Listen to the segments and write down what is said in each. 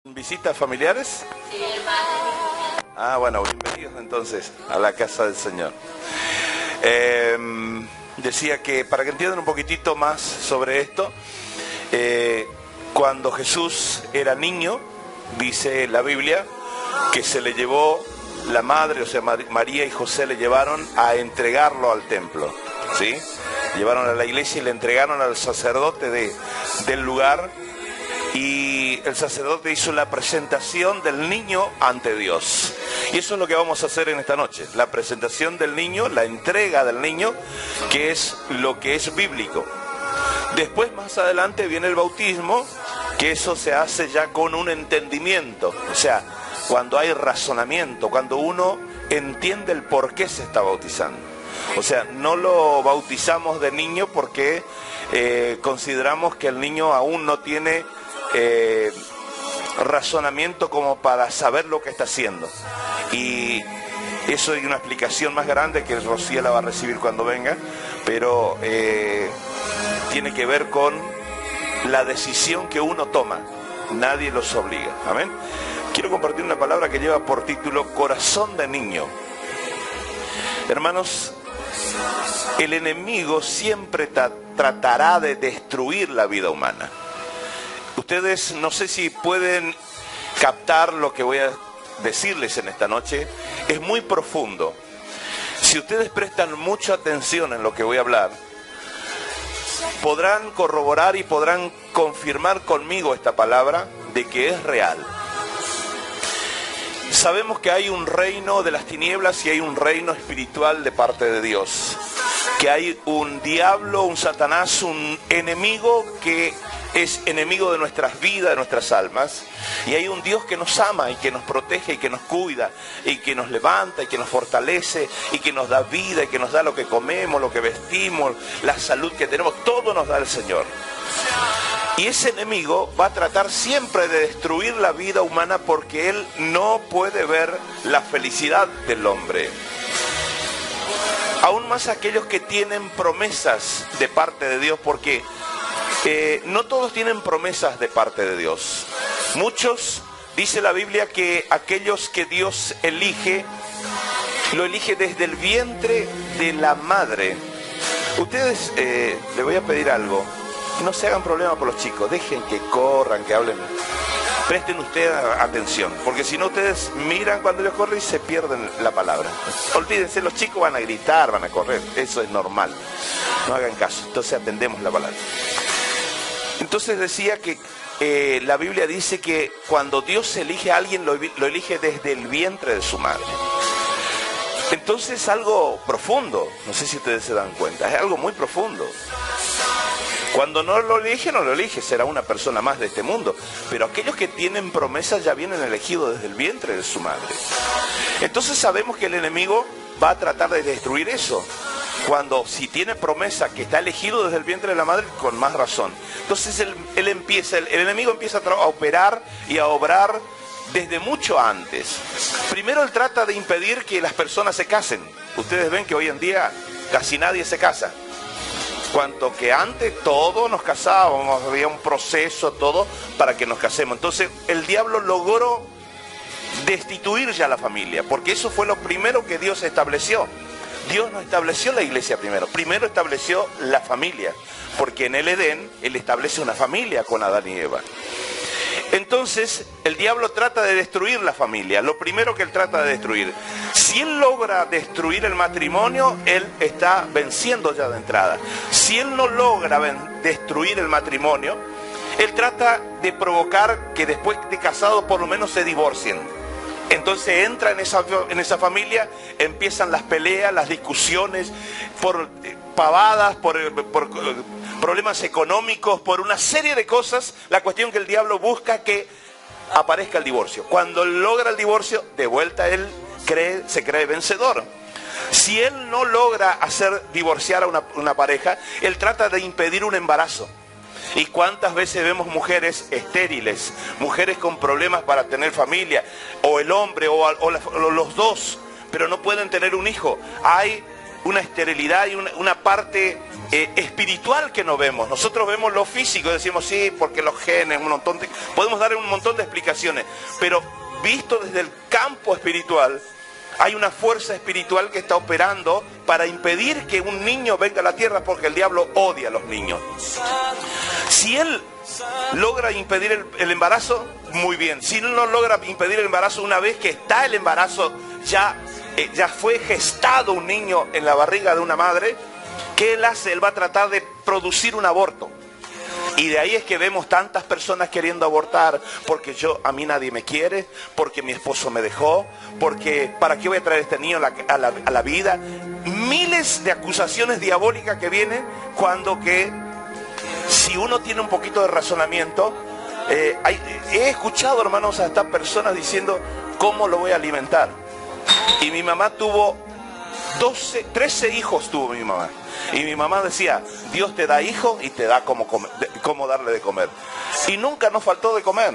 ¿Visitas familiares? Sí, hermano. Ah, bueno, bienvenidos entonces a la casa del Señor. Decía que para que entiendan un poquitito más sobre esto, cuando Jesús era niño, dice la Biblia, que se le llevó la madre, o sea, María y José le llevaron a entregarlo al templo, ¿sí? Llevaron a la iglesia y le entregaron al sacerdote del lugar. Y el sacerdote hizo la presentación del niño ante Dios. Y eso es lo que vamos a hacer en esta noche. La presentación del niño, la entrega del niño, que es lo que es bíblico. Después, más adelante, viene el bautismo, que eso se hace ya con un entendimiento. O sea, cuando hay razonamiento, cuando uno entiende el por qué se está bautizando. O sea, no lo bautizamos de niño porque consideramos que el niño aún no tiene razonamiento como para saber lo que está haciendo, y eso hay una explicación más grande que Rocío la va a recibir cuando venga, pero tiene que ver con la decisión que uno toma. Nadie los obliga. Amén. Quiero compartir una palabra que lleva por título corazón de niño. Hermanos, el enemigo siempre tratará de destruir la vida humana. Ustedes no sé si pueden captar lo que voy a decirles en esta noche. Es muy profundo. Si ustedes prestan mucha atención en lo que voy a hablar, podrán corroborar y podrán confirmar conmigo esta palabra de que es real. Sabemos que hay un reino de las tinieblas y hay un reino espiritual de parte de Dios. Que hay un diablo, un Satanás, un enemigo que es enemigo de nuestras vidas, de nuestras almas, y hay un Dios que nos ama y que nos protege y que nos cuida y que nos levanta y que nos fortalece y que nos da vida y que nos da lo que comemos, lo que vestimos, la salud que tenemos, todo nos da el Señor. Y ese enemigo va a tratar siempre de destruir la vida humana porque él no puede ver la felicidad del hombre. Aún más aquellos que tienen promesas de parte de Dios, porque no todos tienen promesas de parte de Dios. Muchos, dice la Biblia, que aquellos que Dios elige, lo elige desde el vientre de la madre. Ustedes, les voy a pedir algo, no se hagan problema por los chicos, dejen que corran, que hablen. Presten ustedes atención, porque si no ustedes miran cuando ellos corren y se pierden la palabra. Olvídense, los chicos van a gritar, van a correr, eso es normal. No hagan caso, entonces atendemos la palabra. Entonces decía que la Biblia dice que cuando Dios elige a alguien, lo elige desde el vientre de su madre. Entonces es algo profundo, no sé si ustedes se dan cuenta, es algo muy profundo. Cuando no lo elige, será una persona más de este mundo. Pero aquellos que tienen promesas ya vienen elegidos desde el vientre de su madre. Entonces sabemos que el enemigo va a tratar de destruir eso. Si tiene promesa que está elegido desde el vientre de la madre, con más razón. Entonces el enemigo empieza a operar y a obrar desde mucho antes. Primero él trata de impedir que las personas se casen. Ustedes ven que hoy en día casi nadie se casa. Cuanto que antes todos nos casábamos, había un proceso, todo para que nos casemos. Entonces el diablo logró destituir ya la familia, porque eso fue lo primero que Dios estableció. Dios no estableció la iglesia primero estableció la familia, porque en el Edén Él establece una familia con Adán y Eva. Entonces el diablo trata de destruir la familia, lo primero que él trata de destruir. Si él logra destruir el matrimonio, él está venciendo ya de entrada. Si él no logra destruir el matrimonio, él trata de provocar que después de casados por lo menos se divorcien. Entonces entra en esa familia, empiezan las peleas, las discusiones, por pavadas, por problemas económicos, por una serie de cosas. La cuestión que el diablo busca que aparezca el divorcio. Cuando logra el divorcio, de vuelta él se cree vencedor. Si él no logra hacer divorciar a una pareja, él trata de impedir un embarazo. ¿Y cuántas veces vemos mujeres estériles, mujeres con problemas para tener familia, o el hombre o los dos, pero no pueden tener un hijo? Hay una esterilidad y una parte espiritual que no vemos. Nosotros vemos lo físico y decimos sí, porque los genes, podemos dar un montón de explicaciones, pero visto desde el campo espiritual, hay una fuerza espiritual que está operando para impedir que un niño venga a la tierra, porque el diablo odia a los niños. Si él logra impedir el embarazo, muy bien. Si él no logra impedir el embarazo, una vez que está el embarazo, ya fue gestado un niño en la barriga de una madre, ¿qué él hace? Él va a tratar de producir un aborto. Y de ahí es que vemos tantas personas queriendo abortar, porque a mí nadie me quiere, porque mi esposo me dejó, porque ¿para qué voy a traer a este niño a la vida? Miles de acusaciones diabólicas que vienen cuando que, si uno tiene un poquito de razonamiento, he escuchado, hermanos, a estas personas diciendo, ¿cómo lo voy a alimentar? Y mi mamá tuvo 13 hijos tuvo mi mamá. Y mi mamá decía, Dios te da hijos y te da cómo darle de comer. Y nunca nos faltó de comer.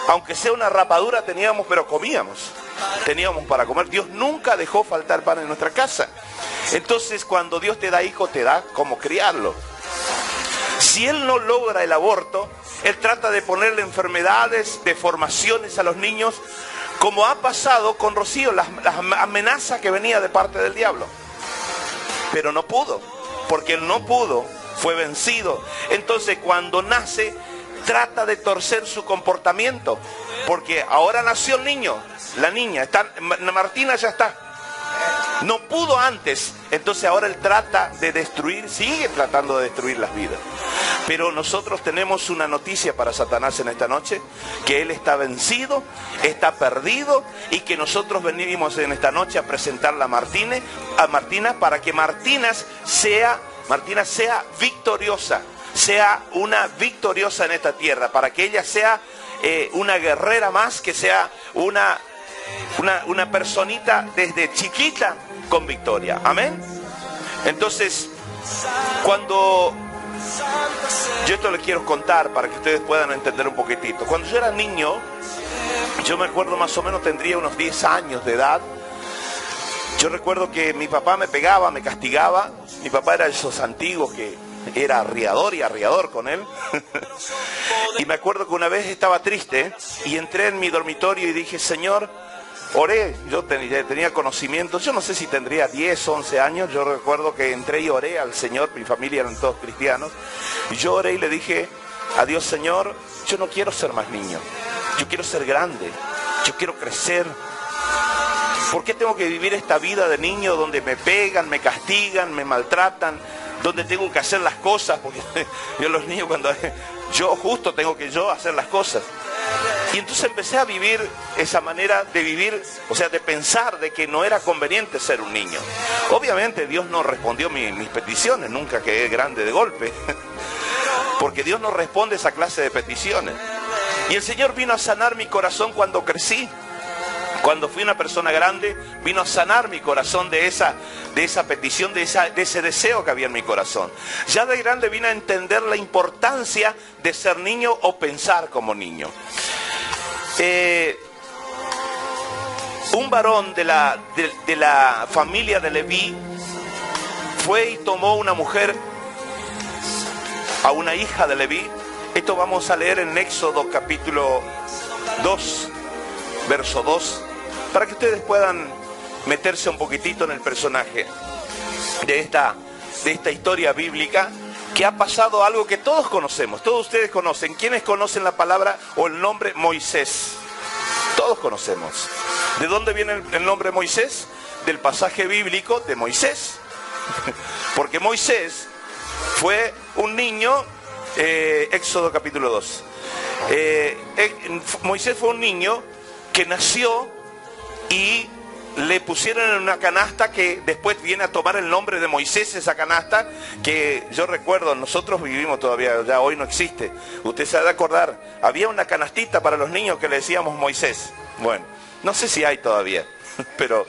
Aunque sea una rapadura teníamos, pero comíamos. Teníamos para comer. Dios nunca dejó faltar pan en nuestra casa. Entonces, cuando Dios te da hijos, te da cómo criarlo. Si Él no logra el aborto, Él trata de ponerle enfermedades, deformaciones a los niños, como ha pasado con Rocío, las amenazas que venía de parte del diablo. Pero no pudo, porque él no pudo, fue vencido. Entonces cuando nace, trata de torcer su comportamiento, porque ahora nació el niño, la niña, Martina ya está. No pudo antes, entonces ahora él trata de destruir, sigue tratando de destruir las vidas. Pero nosotros tenemos una noticia para Satanás en esta noche, que él está vencido, está perdido, y que nosotros venimos en esta noche a presentarla a Martina, para que Martina sea victoriosa, sea una victoriosa en esta tierra, para que ella sea una guerrera más, que sea una personita desde chiquita con victoria. Amén. Entonces, cuando yo esto les quiero contar para que ustedes puedan entender un poquitito. Cuando yo era niño, yo me acuerdo más o menos, tendría unos 10 años de edad. Yo recuerdo que mi papá me pegaba, me castigaba. Mi papá era de esos antiguos que era arriador con él. Y me acuerdo que una vez estaba triste y entré en mi dormitorio y dije, Señor, oré. Yo tenía conocimiento, yo no sé si tendría 10, 11 años. Yo recuerdo que entré y oré al Señor, mi familia eran todos cristianos. Y yo oré y le dije a Dios, Señor, yo no quiero ser más niño, yo quiero ser grande, yo quiero crecer. ¿Por qué tengo que vivir esta vida de niño donde me pegan, me castigan, me maltratan, donde tengo que hacer las cosas? Porque yo los niños yo justo tengo que hacer las cosas. Y entonces empecé a vivir esa manera de vivir, o sea, de pensar de que no era conveniente ser un niño. Obviamente Dios no respondió mis peticiones, nunca quedé grande de golpe, porque Dios no responde esa clase de peticiones. Y el Señor vino a sanar mi corazón cuando crecí. Cuando fui una persona grande, vino a sanar mi corazón de esa petición, de ese deseo que había en mi corazón. Ya de grande vine a entender la importancia de ser niño o pensar como niño. Un varón de la familia de Leví fue y tomó una mujer, a una hija de Leví. Esto vamos a leer en Éxodo capítulo 2, verso 2, para que ustedes puedan meterse un poquitito en el personaje de esta historia bíblica, que ha pasado algo que todos conocemos, todos ustedes conocen. ¿Quiénes conocen la palabra o el nombre Moisés? Todos conocemos. ¿De dónde viene el nombre Moisés? Del pasaje bíblico de Moisés. Porque Moisés fue un niño, Éxodo capítulo 2. Moisés fue un niño que nació y le pusieron en una canasta que después viene a tomar el nombre de Moisés, esa canasta que yo recuerdo, nosotros vivimos todavía, ya hoy no existe. Usted se ha de acordar, había una canastita para los niños que le decíamos Moisés. Bueno, no sé si hay todavía, pero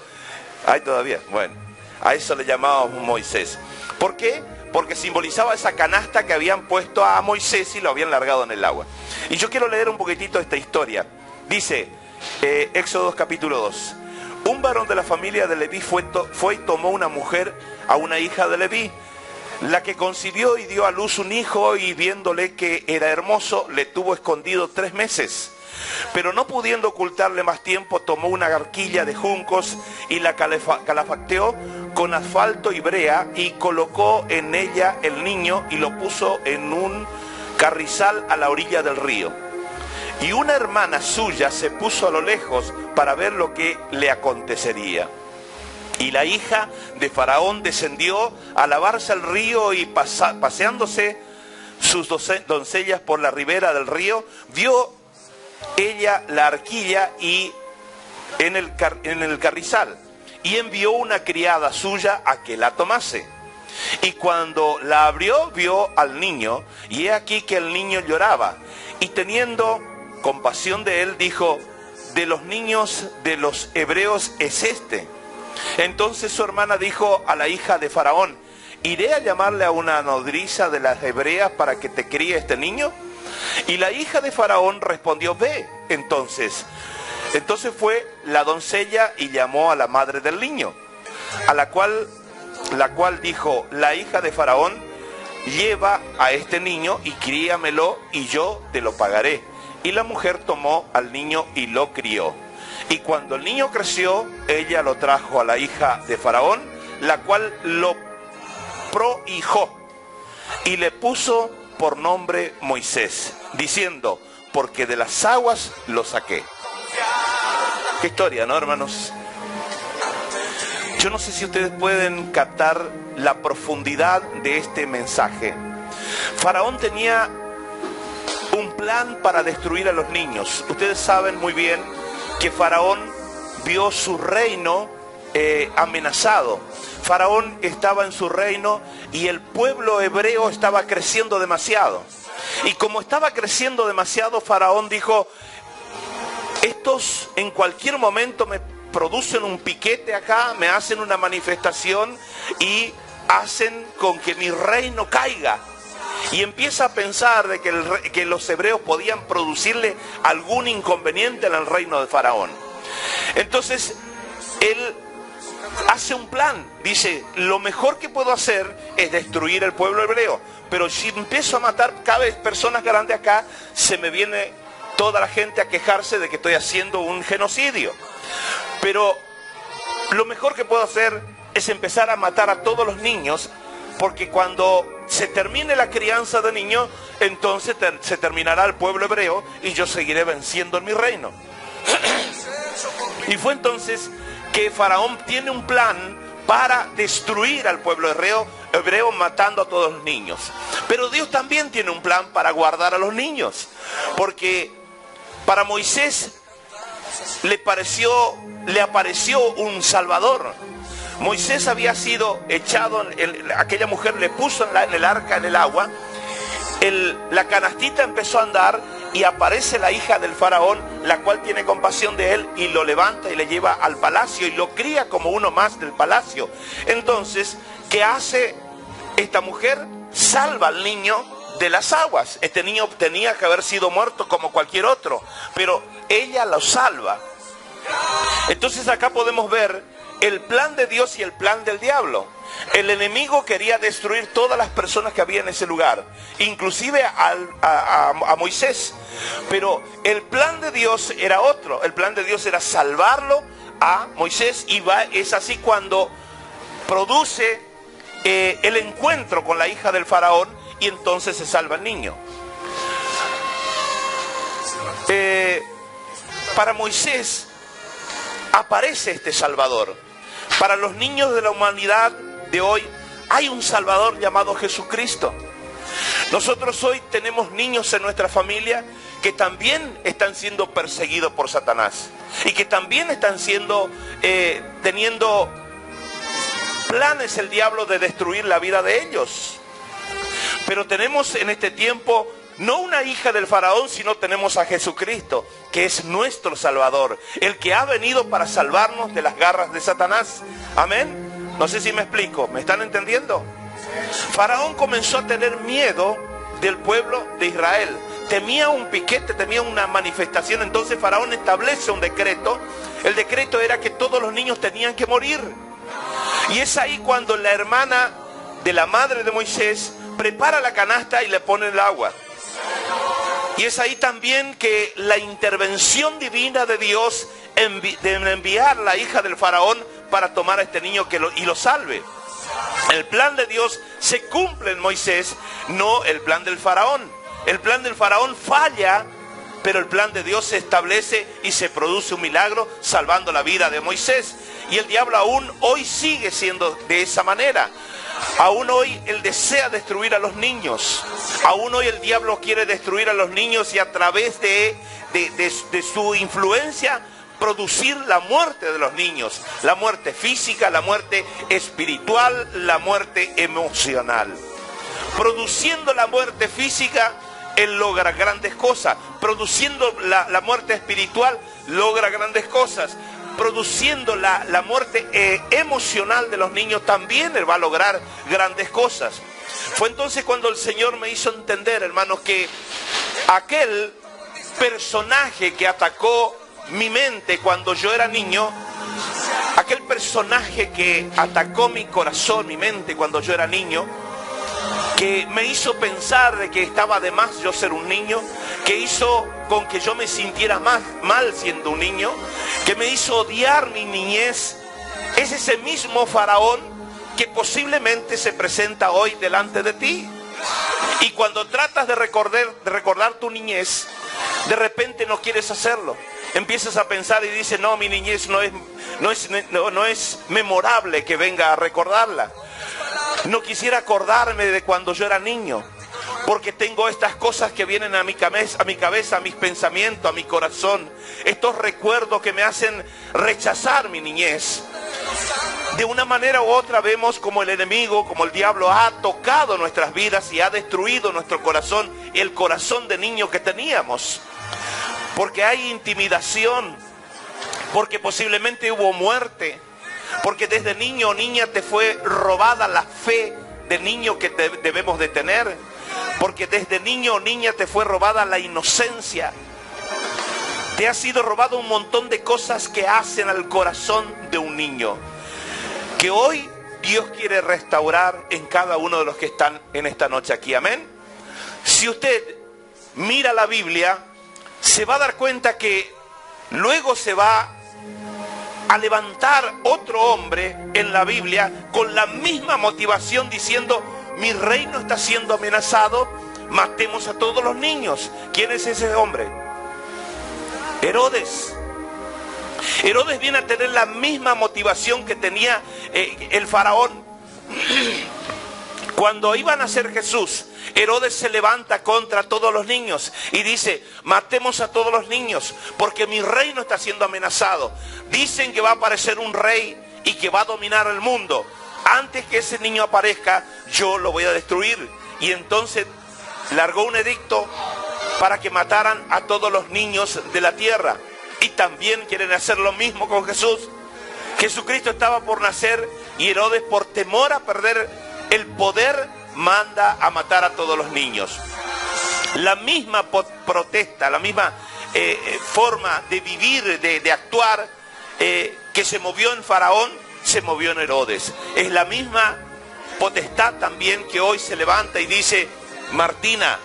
hay todavía. Bueno, a eso le llamábamos Moisés. ¿Por qué? Porque simbolizaba esa canasta que habían puesto a Moisés y lo habían largado en el agua. Y yo quiero leer un poquitito esta historia. Dice, Éxodo capítulo 2. un varón de la familia de Leví fue y tomó una mujer a una hija de Leví, la que concibió y dio a luz un hijo, y viéndole que era hermoso, le tuvo escondido 3 meses. Pero no pudiendo ocultarle más tiempo, tomó una arquilla de juncos y la calafacteó con asfalto y brea, y colocó en ella el niño y lo puso en un carrizal a la orilla del río. Y una hermana suya se puso a lo lejos para ver lo que le acontecería. Y la hija de Faraón descendió a lavarse al río, y paseándose sus doncellas por la ribera del río, vio ella la arquilla y en el carrizal, y envió una criada suya a que la tomase. Y cuando la abrió, vio al niño, y he aquí que el niño lloraba, y teniendo compasión de él, dijo: de los niños de los hebreos es este. Entonces su hermana dijo a la hija de Faraón: ¿iré a llamarle a una nodriza de las hebreas para que te críe este niño? Y la hija de Faraón respondió: ve. Entonces fue la doncella y llamó a la madre del niño, a la cual dijo la hija de Faraón: lleva a este niño y críamelo, y yo te lo pagaré. Y la mujer tomó al niño y lo crió. Y cuando el niño creció, ella lo trajo a la hija de Faraón, la cual lo prohijó y le puso por nombre Moisés, diciendo: porque de las aguas lo saqué. Qué historia, ¿no, hermanos? Yo no sé si ustedes pueden captar la profundidad de este mensaje. Faraón tenía un plan para destruir a los niños. Ustedes saben muy bien que Faraón vio su reino amenazado. Faraón estaba en su reino y el pueblo hebreo estaba creciendo demasiado. Y como estaba creciendo demasiado, Faraón dijo: estos en cualquier momento me producen un piquete acá, me hacen una manifestación y hacen con que mi reino caiga. Y empieza a pensar de que los hebreos podían producirle algún inconveniente en el reino de Faraón. Entonces él hace un plan, dice: lo mejor que puedo hacer es destruir el pueblo hebreo, pero si empiezo a matar cada vez personas grandes acá, se me viene toda la gente a quejarse de que estoy haciendo un genocidio. Pero lo mejor que puedo hacer es empezar a matar a todos los niños, porque cuando se termine la crianza de niños, entonces se terminará el pueblo hebreo y yo seguiré venciendo en mi reino. Y fue entonces que Faraón tiene un plan para destruir al pueblo hebreo matando a todos los niños. Pero Dios también tiene un plan para guardar a los niños, porque para Moisés le apareció un Salvador. Moisés había sido echado, aquella mujer le puso en el arca, en el agua, la canastita empezó a andar y aparece la hija del Faraón, la cual tiene compasión de él y lo levanta y le lleva al palacio y lo cría como uno más del palacio. Entonces, ¿qué hace esta mujer? Salva al niño de las aguas. Este niño tenía que haber sido muerto como cualquier otro, pero ella lo salva. Entonces acá podemos ver el plan de Dios y el plan del diablo. El enemigo quería destruir todas las personas que había en ese lugar, inclusive a Moisés. Pero el plan de Dios era otro. El plan de Dios era salvarlo a Moisés, y es así cuando produce el encuentro con la hija del Faraón, y entonces se salva el niño. Para Moisés aparece este Salvador. Para los niños de la humanidad de hoy hay un Salvador llamado Jesucristo. Nosotros hoy tenemos niños en nuestra familia que también están siendo perseguidos por Satanás, y que también están teniendo planes el diablo de destruir la vida de ellos. Pero tenemos en este tiempo no una hija del Faraón, sino tenemos a Jesucristo, que es nuestro Salvador, el que ha venido para salvarnos de las garras de Satanás. Amén. No sé si me explico, ¿me están entendiendo? Faraón comenzó a tener miedo del pueblo de Israel. temía un piquete, temía una manifestación. Entonces Faraón establece un decreto. El decreto era que todos los niños tenían que morir. Y es ahí cuando la hermana de la madre de Moisés prepara la canasta y le pone el agua. Y es ahí también que la intervención divina de Dios de enviar la hija del faraón para tomar a este niño y lo salve. El plan de Dios se cumple en Moisés, no el plan del faraón. El plan del faraón falla, pero el plan de Dios se establece y se produce un milagro salvando la vida de Moisés. Y el diablo aún hoy sigue siendo de esa manera. Aún hoy él desea destruir a los niños. Aún hoy el diablo quiere destruir a los niños y a través de su influencia producir la muerte de los niños. La muerte física, la muerte espiritual, la muerte emocional. Produciendo la muerte física, él logra grandes cosas. Produciendo la muerte espiritual, logra grandes cosas. Produciendo la muerte emocional de los niños, también él va a lograr grandes cosas. Fue entonces cuando el Señor me hizo entender, hermanos, que aquel personaje que atacó mi mente cuando yo era niño, aquel personaje que atacó mi corazón, mi mente cuando yo era niño, que me hizo pensar de que estaba de más yo ser un niño, que hizo con que yo me sintiera mal siendo un niño, que me hizo odiar mi niñez, es ese mismo faraón que posiblemente se presenta hoy delante de ti. Y cuando tratas de recordar tu niñez, de repente no quieres hacerlo. Empiezas a pensar y dices, no, mi niñez no es memorable que venga a recordarla. No quisiera acordarme de cuando yo era niño, porque tengo estas cosas que vienen a mi cabeza, a mis pensamientos, a mi corazón. Estos recuerdos que me hacen rechazar mi niñez. De una manera u otra vemos como el enemigo, como el diablo ha tocado nuestras vidas y ha destruido nuestro corazón, el corazón de niño que teníamos. Porque hay intimidación, porque posiblemente hubo muerte, porque desde niño o niña te fue robada la fe de niño que debemos de tener, porque desde niño o niña te fue robada la inocencia. Te ha sido robado un montón de cosas que hacen al corazón de un niño, que hoy Dios quiere restaurar en cada uno de los que están en esta noche aquí. Amén. Si usted mira la Biblia, se va a dar cuenta que luego se va a levantar otro hombre en la Biblia con la misma motivación diciendo, mi reino está siendo amenazado, matemos a todos los niños. ¿Quién es ese hombre? Herodes. Herodes viene a tener la misma motivación que tenía el faraón. Cuando iba a nacer Jesús, Herodes se levanta contra todos los niños y dice, matemos a todos los niños porque mi reino está siendo amenazado. Dicen que va a aparecer un rey y que va a dominar el mundo. Antes que ese niño aparezca, yo lo voy a destruir. Y entonces largó un edicto para que mataran a todos los niños de la tierra. Y también quieren hacer lo mismo con Jesús. Jesucristo estaba por nacer y Herodes, por temor a perder el poder, manda a matar a todos los niños. La misma protesta, la misma forma de vivir, de actuar, que se movió en Faraón, se movió en Herodes. Es la misma potestad también que hoy se levanta y dice, Martina,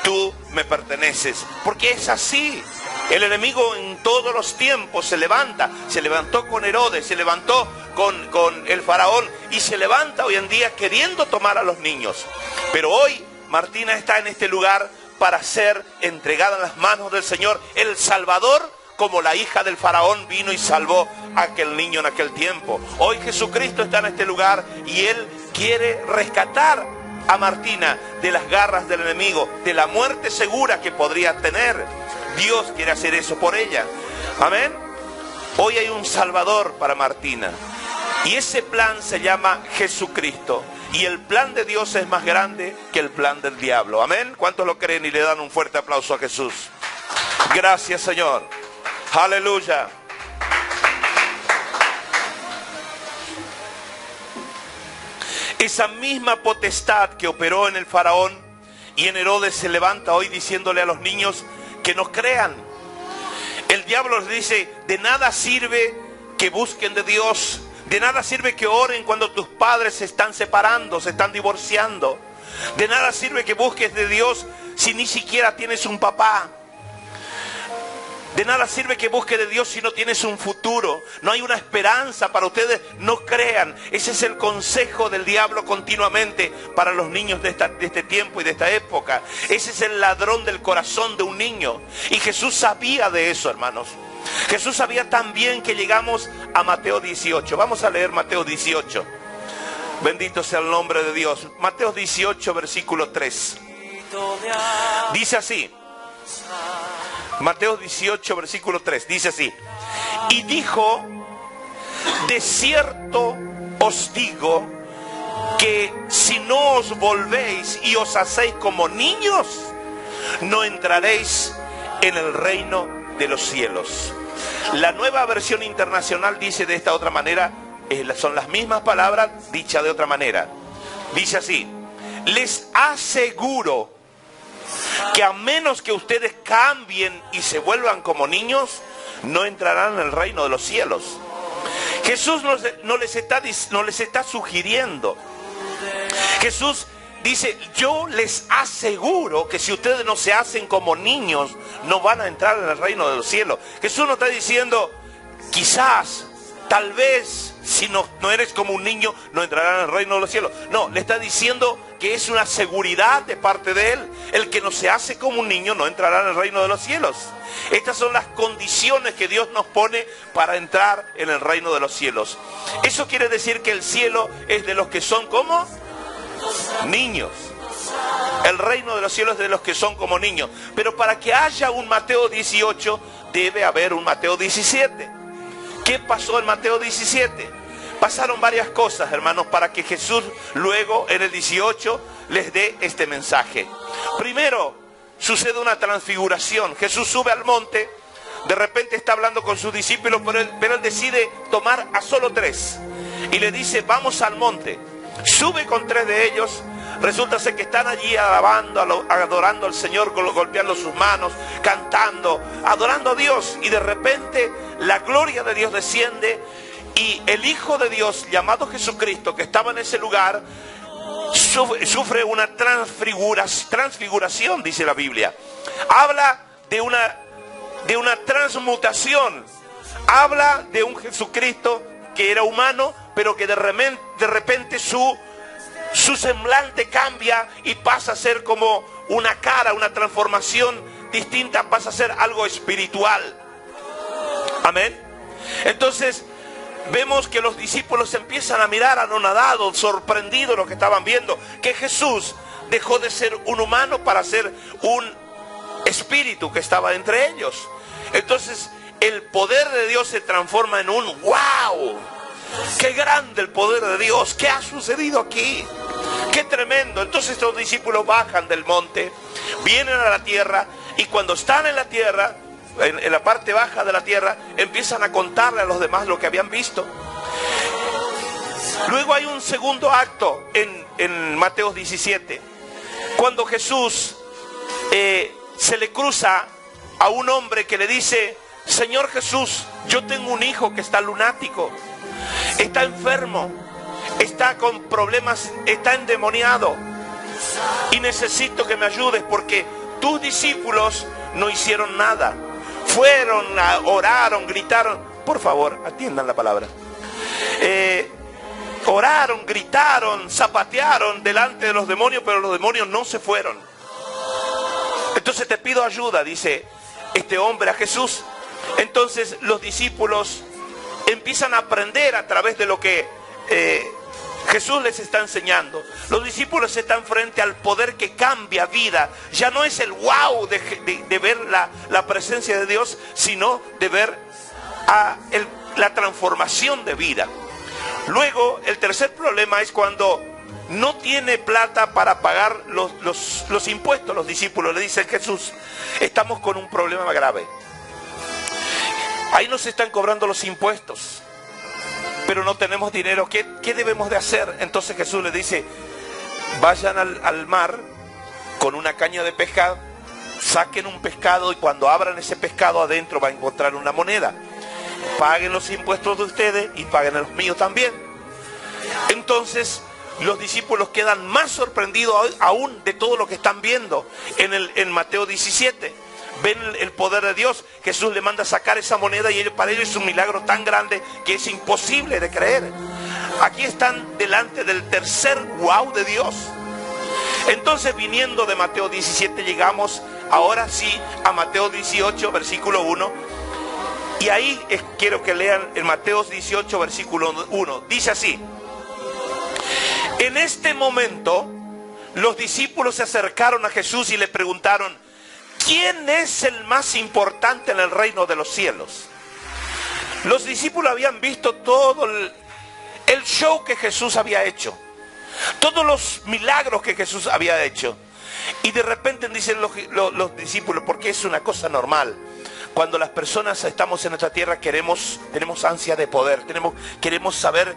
tú me perteneces. Porque es así. El enemigo en todos los tiempos se levanta. Se levantó con Herodes, se levantó con el faraón y se levanta hoy en día queriendo tomar a los niños. Pero hoy Martina está en este lugar para ser entregada en las manos del Señor, el Salvador, como la hija del faraón vino y salvó a aquel niño en aquel tiempo. Hoy Jesucristo está en este lugar y Él quiere rescatar a Martina de las garras del enemigo, de la muerte segura que podría tener. Dios quiere hacer eso por ella. Amén. Hoy hay un Salvador para Martina. Y ese plan se llama Jesucristo. Y el plan de Dios es más grande que el plan del diablo. Amén. ¿Cuántos lo creen y le dan un fuerte aplauso a Jesús? Gracias, Señor. Aleluya. Esa misma potestad que operó en el faraón Y en Herodes se levanta hoy diciéndole a los niños que no crean. El diablo les dice, de nada sirve que busquen de Dios. De nada sirve que oren cuando tus padres se están separando, se están divorciando. De nada sirve que busques de Dios si ni siquiera tienes un papá. De nada sirve que busques de Dios si no tienes un futuro. No hay una esperanza para ustedes. No crean. Ese es el consejo del diablo continuamente para los niños de este tiempo y de esta época. Ese es el ladrón del corazón de un niño. Y Jesús sabía de eso, hermanos. Jesús sabía también que llegamos a Mateo 18. Vamos a leer Mateo 18. Bendito sea el nombre de Dios. Mateo 18, versículo 3. Dice así. Mateo 18, versículo 3, dice así: y dijo, de cierto os digo, que si no os volvéis y os hacéis como niños, no entraréis en el reino de los cielos. La Nueva Versión Internacional dice de esta otra manera, son las mismas palabras dichas de otra manera. Dice así: les aseguro que a menos que ustedes cambien y se vuelvan como niños, no entrarán en el reino de los cielos. Jesús no les está sugiriendo. Jesús dice, yo les aseguro que si ustedes no se hacen como niños, no van a entrar en el reino de los cielos. Jesús no está diciendo, quizás, tal vez, si no eres como un niño, no entrarán en el reino de los cielos. No, le está diciendo que es una seguridad de parte de Él. El que no se hace como un niño no entrará en el reino de los cielos. Estas son las condiciones que Dios nos pone para entrar en el reino de los cielos. Eso quiere decir que el cielo es de los que son como niños. El reino de los cielos es de los que son como niños. Pero para que haya un Mateo 18, debe haber un Mateo 17. ¿Qué pasó en Mateo 17? Pasaron varias cosas, hermanos, para que Jesús luego en el 18 les dé este mensaje. Primero, sucede una transfiguración. Jesús sube al monte, de repente está hablando con sus discípulos, pero él decide tomar a solo 3. Y le dice, vamos al monte. Sube con 3 de ellos. Resulta ser que están allí alabando, adorando al Señor, golpeando sus manos, cantando, adorando a Dios. Y de repente la gloria de Dios desciende y el Hijo de Dios, llamado Jesucristo, que estaba en ese lugar, sufre una transfiguración, dice la Biblia. Habla de una transmutación. Habla de un Jesucristo que era humano, pero que de repente su semblante cambia y pasa a ser como una cara, una transformación distinta, pasa a ser algo espiritual. Amén. Entonces vemos que los discípulos empiezan a mirar anonadados, sorprendidos de lo que estaban viendo, que Jesús dejó de ser un humano para ser un espíritu que estaba entre ellos. Entonces el poder de Dios se transforma en un ¡wow! ¡Qué grande el poder de Dios! ¿Qué ha sucedido aquí? ¡Qué tremendo! Entonces los discípulos bajan del monte, vienen a la tierra, y cuando están en la tierra, en la parte baja de la tierra, empiezan a contarle a los demás lo que habían visto. Luego hay un segundo acto en Mateo 17, cuando Jesús se le cruza a un hombre que le dice, Señor Jesús, yo tengo un hijo que está lunático, está enfermo, está con problemas, está endemoniado, y necesito que me ayudes porque tus discípulos no hicieron nada. Fueron, oraron, gritaron. Por favor, atiendan la palabra. Oraron, gritaron, zapatearon delante de los demonios, pero los demonios no se fueron. Entonces te pido ayuda, dice este hombre a Jesús. Entonces los discípulos empiezan a aprender a través de lo que Jesús les está enseñando. Los discípulos están frente al poder que cambia vida. Ya no es el wow de ver la presencia de Dios, sino de ver la transformación de vida. Luego, el tercer problema es cuando no tiene plata para pagar los impuestos. Los discípulos le dicen, Jesús, estamos con un problema grave. Ahí nos están cobrando los impuestos, pero no tenemos dinero. ¿Qué debemos de hacer? Entonces Jesús le dice, vayan al mar, con una caña de pescar, saquen un pescado y cuando abran ese pescado adentro va a encontrar una moneda. Paguen los impuestos de ustedes y paguen los míos también. Entonces los discípulos quedan más sorprendidos aún de todo lo que están viendo en Mateo 17. Ven el poder de Dios. Jesús le manda a sacar esa moneda y para ellos es un milagro tan grande que es imposible de creer. Aquí están delante del tercer wow de Dios. Entonces, viniendo de Mateo 17, llegamos ahora sí a Mateo 18, versículo 1. Y ahí quiero que lean en Mateo 18, versículo 1. Dice así: en este momento, los discípulos se acercaron a Jesús y le preguntaron: ¿quién es el más importante en el reino de los cielos? Los discípulos habían visto todo el show que Jesús había hecho, todos los milagros que Jesús había hecho. Y de repente dicen los discípulos, porque es una cosa normal. Cuando las personas estamos en nuestra tierra tenemos ansia de poder, queremos saber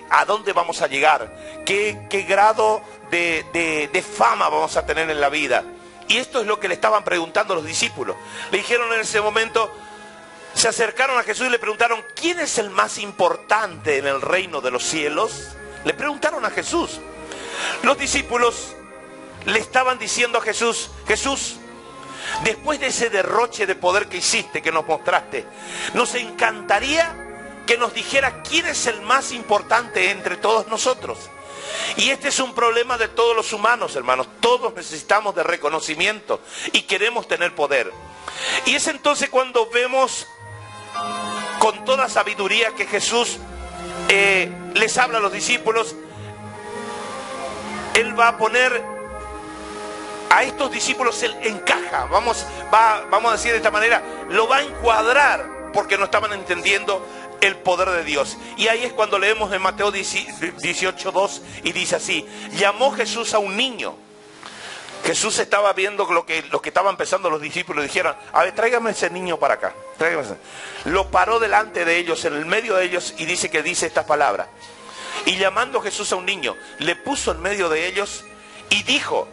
a dónde vamos a llegar, qué grado de fama vamos a tener en la vida. Y esto es lo que le estaban preguntando los discípulos. Le dijeron en ese momento, se acercaron a Jesús y le preguntaron: ¿quién es el más importante en el reino de los cielos? Le preguntaron a Jesús. Los discípulos le estaban diciendo a Jesús: Jesús, después de ese derroche de poder que hiciste, que nos mostraste, nos encantaría que nos dijera quién es el más importante entre todos nosotros. Y este es un problema de todos los humanos, hermanos. Todos necesitamos de reconocimiento y queremos tener poder. Y es entonces cuando vemos con toda sabiduría que Jesús les habla a los discípulos. Él va a poner a estos discípulos, él encaja, vamos a decir de esta manera, lo va a encuadrar porque no estaban entendiendo el poder de Dios. Y ahí es cuando leemos en Mateo 18:2 y dice así: llamó Jesús a un niño. Jesús estaba viendo lo que estaban pensando los discípulos y dijeron: a ver, tráigame ese niño para acá, tráigame. Lo paró delante de ellos, en el medio de ellos, y dice estas palabras: y llamando Jesús a un niño, le puso en medio de ellos y dijo: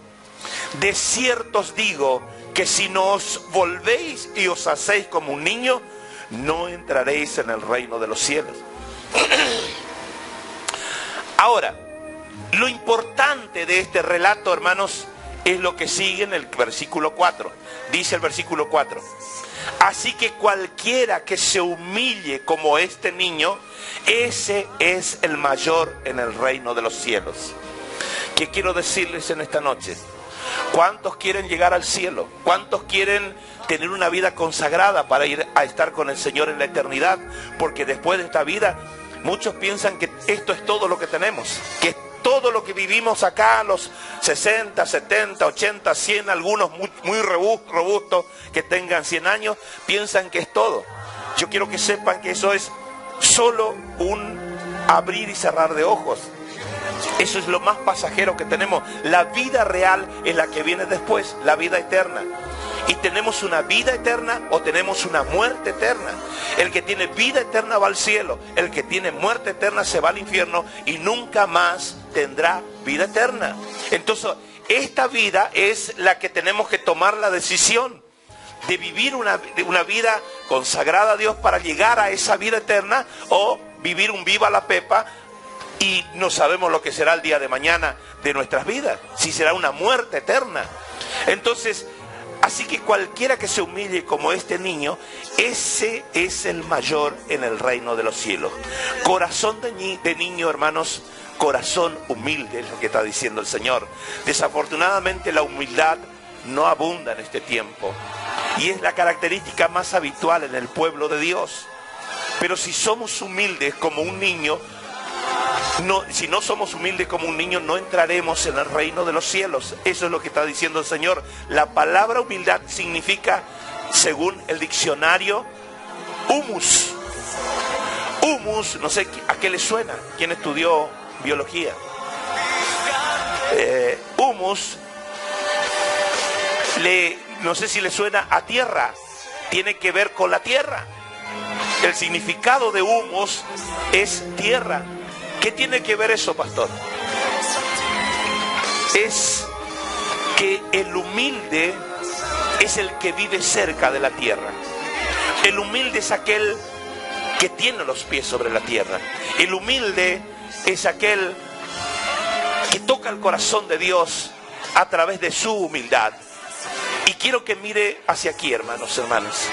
de cierto os digo que si no os volvéis y os hacéis como un niño, no entraréis en el reino de los cielos. Ahora, lo importante de este relato, hermanos, es lo que sigue en el versículo 4. Dice el versículo 4: así que cualquiera que se humille como este niño, ese es el mayor en el reino de los cielos. ¿Qué quiero decirles en esta noche? ¿Cuántos quieren llegar al cielo? ¿Cuántos quieren tener una vida consagrada para ir a estar con el Señor en la eternidad? Porque después de esta vida, muchos piensan que esto es todo lo que tenemos, que todo lo que vivimos acá, los 60, 70, 80, 100, algunos muy robustos que tengan 100 años, piensan que es todo. Yo quiero que sepan que eso es solo un abrir y cerrar de ojos. Eso es lo más pasajero que tenemos. La vida real es la que viene después, la vida eterna. Y tenemos una vida eterna o tenemos una muerte eterna. El que tiene vida eterna va al cielo. El que tiene muerte eterna se va al infierno y nunca más tendrá vida eterna. Entonces, esta vida es la que tenemos que tomar la decisión de vivir una vida consagrada a Dios para llegar a esa vida eterna, o vivir un viva la pepa y no sabemos lo que será el día de mañana de nuestras vidas, si será una muerte eterna. Entonces, así que cualquiera que se humille como este niño, ese es el mayor en el reino de los cielos. Corazón de niño, hermanos, corazón humilde es lo que está diciendo el Señor. Desafortunadamente la humildad no abunda en este tiempo y es la característica más habitual en el pueblo de Dios. Pero si somos humildes como un niño, si no somos humildes como un niño, no entraremos en el reino de los cielos. Eso es lo que está diciendo el Señor. La palabra humildad significa, según el diccionario, humus. Humus, no sé a qué le suena. ¿Quién estudió biología? Humus, no sé si le suena a tierra. Tiene que ver con la tierra. El significado de humus es tierra. ¿Qué tiene que ver eso, pastor? Es que el humilde es el que vive cerca de la tierra. El humilde es aquel que tiene los pies sobre la tierra. El humilde es aquel que toca el corazón de Dios a través de su humildad. Y quiero que mire hacia aquí, hermanos, hermanas.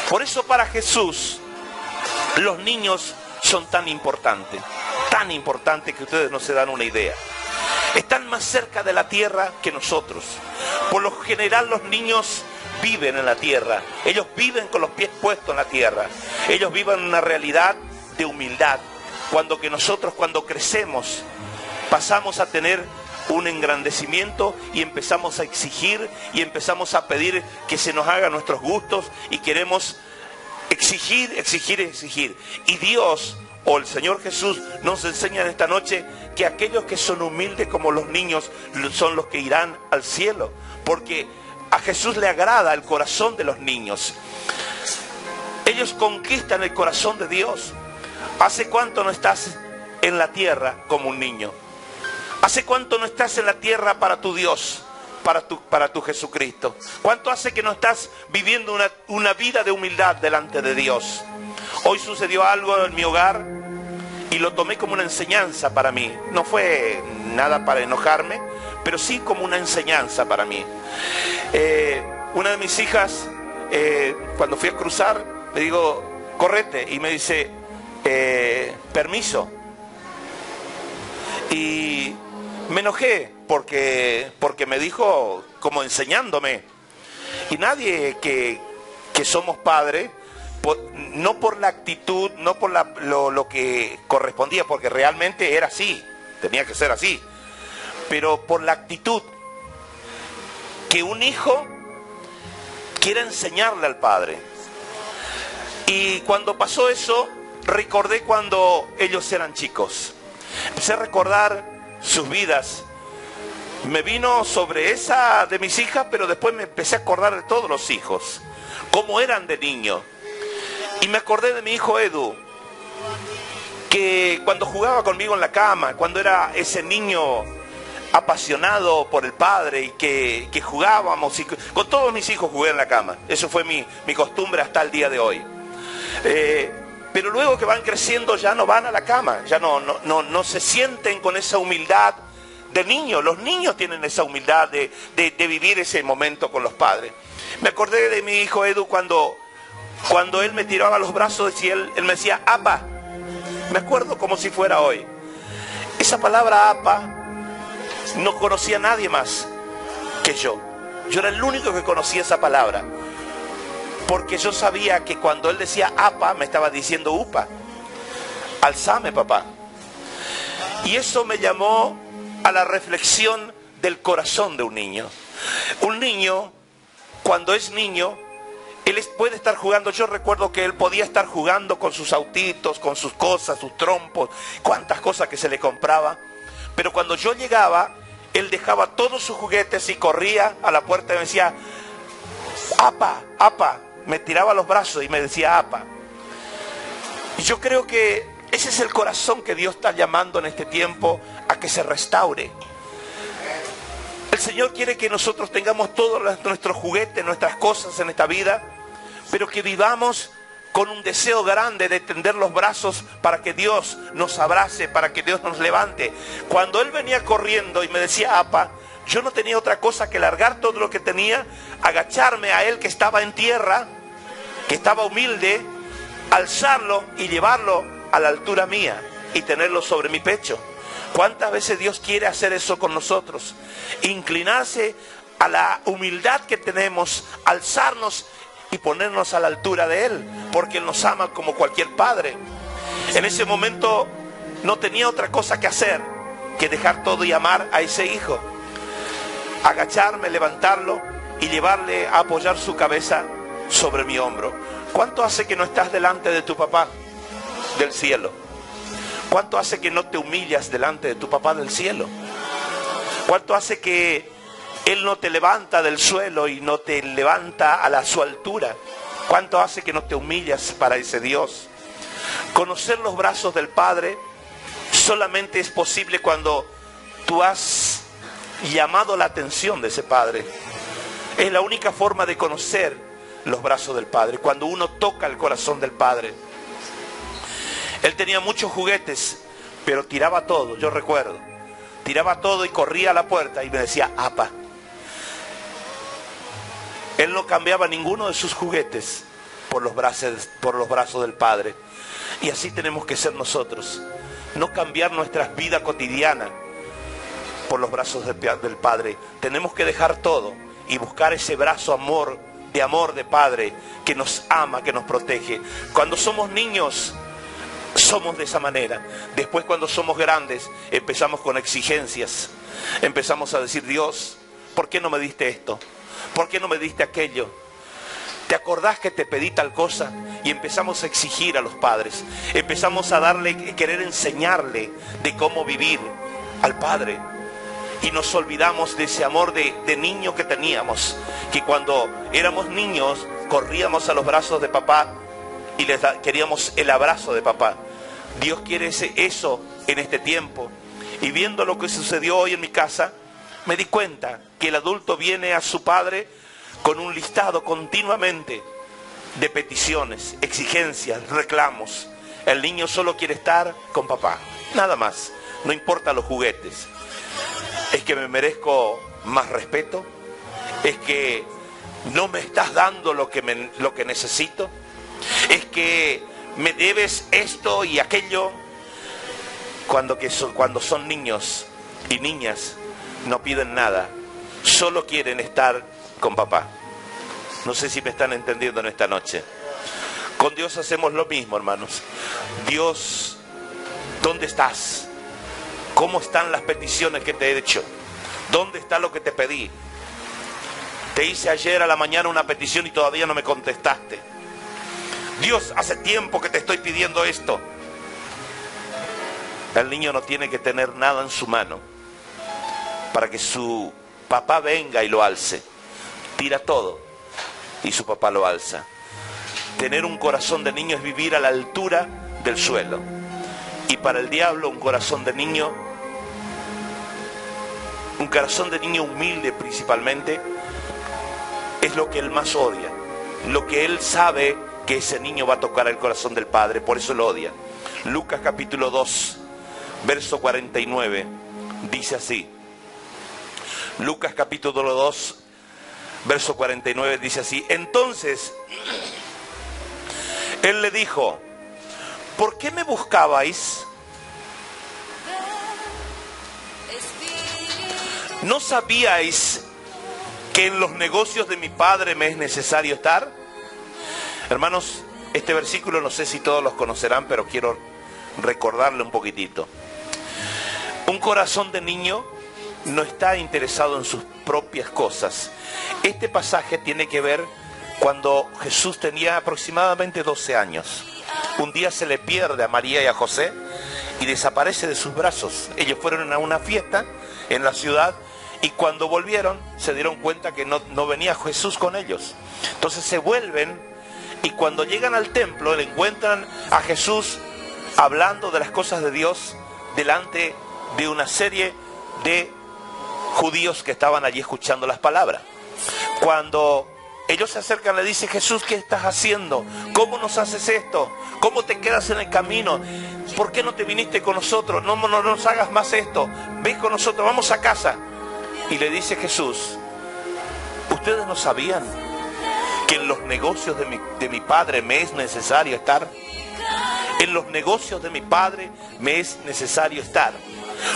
Por eso para Jesús los niños son tan importantes que ustedes no se dan una idea. Están más cerca de la tierra que nosotros. Por lo general los niños viven en la tierra. Ellos viven con los pies puestos en la tierra. Ellos viven una realidad de humildad. Cuando crecemos, pasamos a tener un engrandecimiento y empezamos a exigir y empezamos a pedir que se nos hagan nuestros gustos y queremos exigir. Y Dios o el Señor Jesús nos enseña en esta noche que aquellos que son humildes como los niños son los que irán al cielo, porque a Jesús le agrada el corazón de los niños. Ellos conquistan el corazón de Dios. ¿Hace cuánto no estás en la tierra como un niño? ¿Hace cuánto no estás en la tierra para tu Dios, para tu Jesucristo? ¿Cuánto hace que no estás viviendo una vida de humildad delante de Dios? Hoy sucedió algo en mi hogar y lo tomé como una enseñanza para mí. No fue nada para enojarme, pero sí como una enseñanza para mí. Una de mis hijas, cuando fui a cruzar, le digo, correte, y me dice, permiso. Y me enojé porque me dijo como enseñándome. Y nadie que somos padres, no por la actitud, no por lo que correspondía, porque realmente era así, tenía que ser así, pero por la actitud que un hijo quiere enseñarle al padre. Y cuando pasó eso, recordé cuando ellos eran chicos. Empecé a recordar sus vidas. Me vino sobre esa de mis hijas, pero después me empecé a acordar de todos los hijos, cómo eran de niño. Y me acordé de mi hijo Edu, que cuando jugaba conmigo en la cama, cuando era ese niño apasionado por el padre y que jugábamos, y con todos mis hijos jugué en la cama. Eso fue mi costumbre hasta el día de hoy. Pero luego que van creciendo ya no van a la cama, ya no se sienten con esa humildad de niños. Los niños tienen esa humildad de vivir ese momento con los padres. Me acordé de mi hijo Edu cuando él me tiraba los brazos y él me decía, apa. Me acuerdo como si fuera hoy. Esa palabra apa no conocía a nadie más que yo. Yo era el único que conocía esa palabra. Porque yo sabía que cuando él decía apa, me estaba diciendo upa. Alzame, papá. Y eso me llamó a la reflexión del corazón de un niño. Un niño, cuando es niño, él puede estar jugando. Yo recuerdo que él podía estar jugando con sus autitos, con sus cosas, sus trompos, cuántas cosas que se le compraba. Pero cuando yo llegaba, él dejaba todos sus juguetes y corría a la puerta y me decía, apa, apa. Me tiraba los brazos y me decía, apa. Y yo creo que ese es el corazón que Dios está llamando en este tiempo a que se restaure. El Señor quiere que nosotros tengamos todos nuestros juguetes, nuestras cosas en esta vida, pero que vivamos con un deseo grande de tender los brazos para que Dios nos abrace, para que Dios nos levante. Cuando Él venía corriendo y me decía, apa, yo no tenía otra cosa que largar todo lo que tenía, agacharme a Él que estaba en tierra, que estaba humilde, alzarlo y llevarlo a la altura mía y tenerlo sobre mi pecho. ¿Cuántas veces Dios quiere hacer eso con nosotros? Inclinarse a la humildad que tenemos, alzarnos y ponernos a la altura de Él, porque Él nos ama como cualquier padre. En ese momento no tenía otra cosa que hacer que dejar todo y amar a ese hijo. Agacharme, levantarlo y llevarle a apoyar su cabeza sobre mi hombro. ¿Cuánto hace que no estás delante de tu papá del cielo? ¿Cuánto hace que no te humillas delante de tu papá del cielo? ¿Cuánto hace que Él no te levanta del suelo y no te levanta a su altura? ¿Cuánto hace que no te humillas para ese Dios? Conocer los brazos del Padre solamente es posible cuando tú has llamado la atención de ese padre. Es la única forma de conocer los brazos del padre, cuando uno toca el corazón del padre. Él tenía muchos juguetes, pero tiraba todo, yo recuerdo. Tiraba todo y corría a la puerta y me decía, apa. Él no cambiaba ninguno de sus juguetes por los brazos del Padre. Y así tenemos que ser nosotros. No cambiar nuestra vida cotidiana por los brazos del Padre. Tenemos que dejar todo y buscar ese brazo de amor de Padre que nos ama, que nos protege. Cuando somos niños, somos de esa manera. Después, cuando somos grandes, empezamos con exigencias. Empezamos a decir, Dios, ¿por qué no me diste esto? ¿Por qué no me diste aquello? ¿Te acordás que te pedí tal cosa? Y empezamos a exigir a los padres. Empezamos a querer enseñarle de cómo vivir al Padre. Y nos olvidamos de ese amor de niño que teníamos. Que cuando éramos niños, corríamos a los brazos de papá y queríamos el abrazo de papá. Dios quiere eso en este tiempo. Y viendo lo que sucedió hoy en mi casa, me di cuenta que el adulto viene a su padre con un listado continuamente de peticiones, exigencias, reclamos. El niño solo quiere estar con papá, nada más. No importa los juguetes. Es que me merezco más respeto. Es que no me estás dando lo que necesito. Es que me debes esto y aquello. Cuando son niños y niñas, no piden nada, solo quieren estar con papá. No sé si me están entendiendo en esta noche. Con Dios hacemos lo mismo, hermanos. Dios, ¿dónde estás? ¿Cómo están las peticiones que te he hecho? ¿Dónde está lo que te pedí? Te hice ayer a la mañana una petición y todavía no me contestaste. Dios, hace tiempo que te estoy pidiendo esto. El niño no tiene que tener nada en su mano para que su papá venga y lo alce. Tira todo y su papá lo alza. Tener un corazón de niño es vivir a la altura del suelo. Y para el diablo un corazón de niño humilde principalmente, es lo que él más odia. Lo que él sabe que ese niño va a tocar el corazón del Padre, por eso lo odia. Lucas capítulo 2, verso 49, dice así. Lucas capítulo 2, verso 49 dice así. Entonces, él le dijo, ¿por qué me buscabais? ¿No sabíais que en los negocios de mi Padre me es necesario estar? Hermanos, este versículo no sé si todos los conocerán, pero quiero recordarle un poquitito. Un corazón de niño no está interesado en sus propias cosas. Este pasaje tiene que ver cuando Jesús tenía aproximadamente 12 años. Un día se le pierde a María y a José y desaparece de sus brazos. Ellos fueron a una fiesta en la ciudad y cuando volvieron se dieron cuenta que no venía Jesús con ellos. Entonces se vuelven y cuando llegan al templo le encuentran a Jesús hablando de las cosas de Dios delante de una serie de judíos que estaban allí escuchando las palabras. Cuando ellos se acercan, le dice Jesús, ¿qué estás haciendo? ¿Cómo nos haces esto? ¿Cómo te quedas en el camino? ¿Por qué no te viniste con nosotros? No nos hagas más esto. Ven con nosotros, vamos a casa. Y le dice Jesús, ¿ustedes no sabían que en los negocios de mi Padre me es necesario estar? En los negocios de mi Padre me es necesario estar.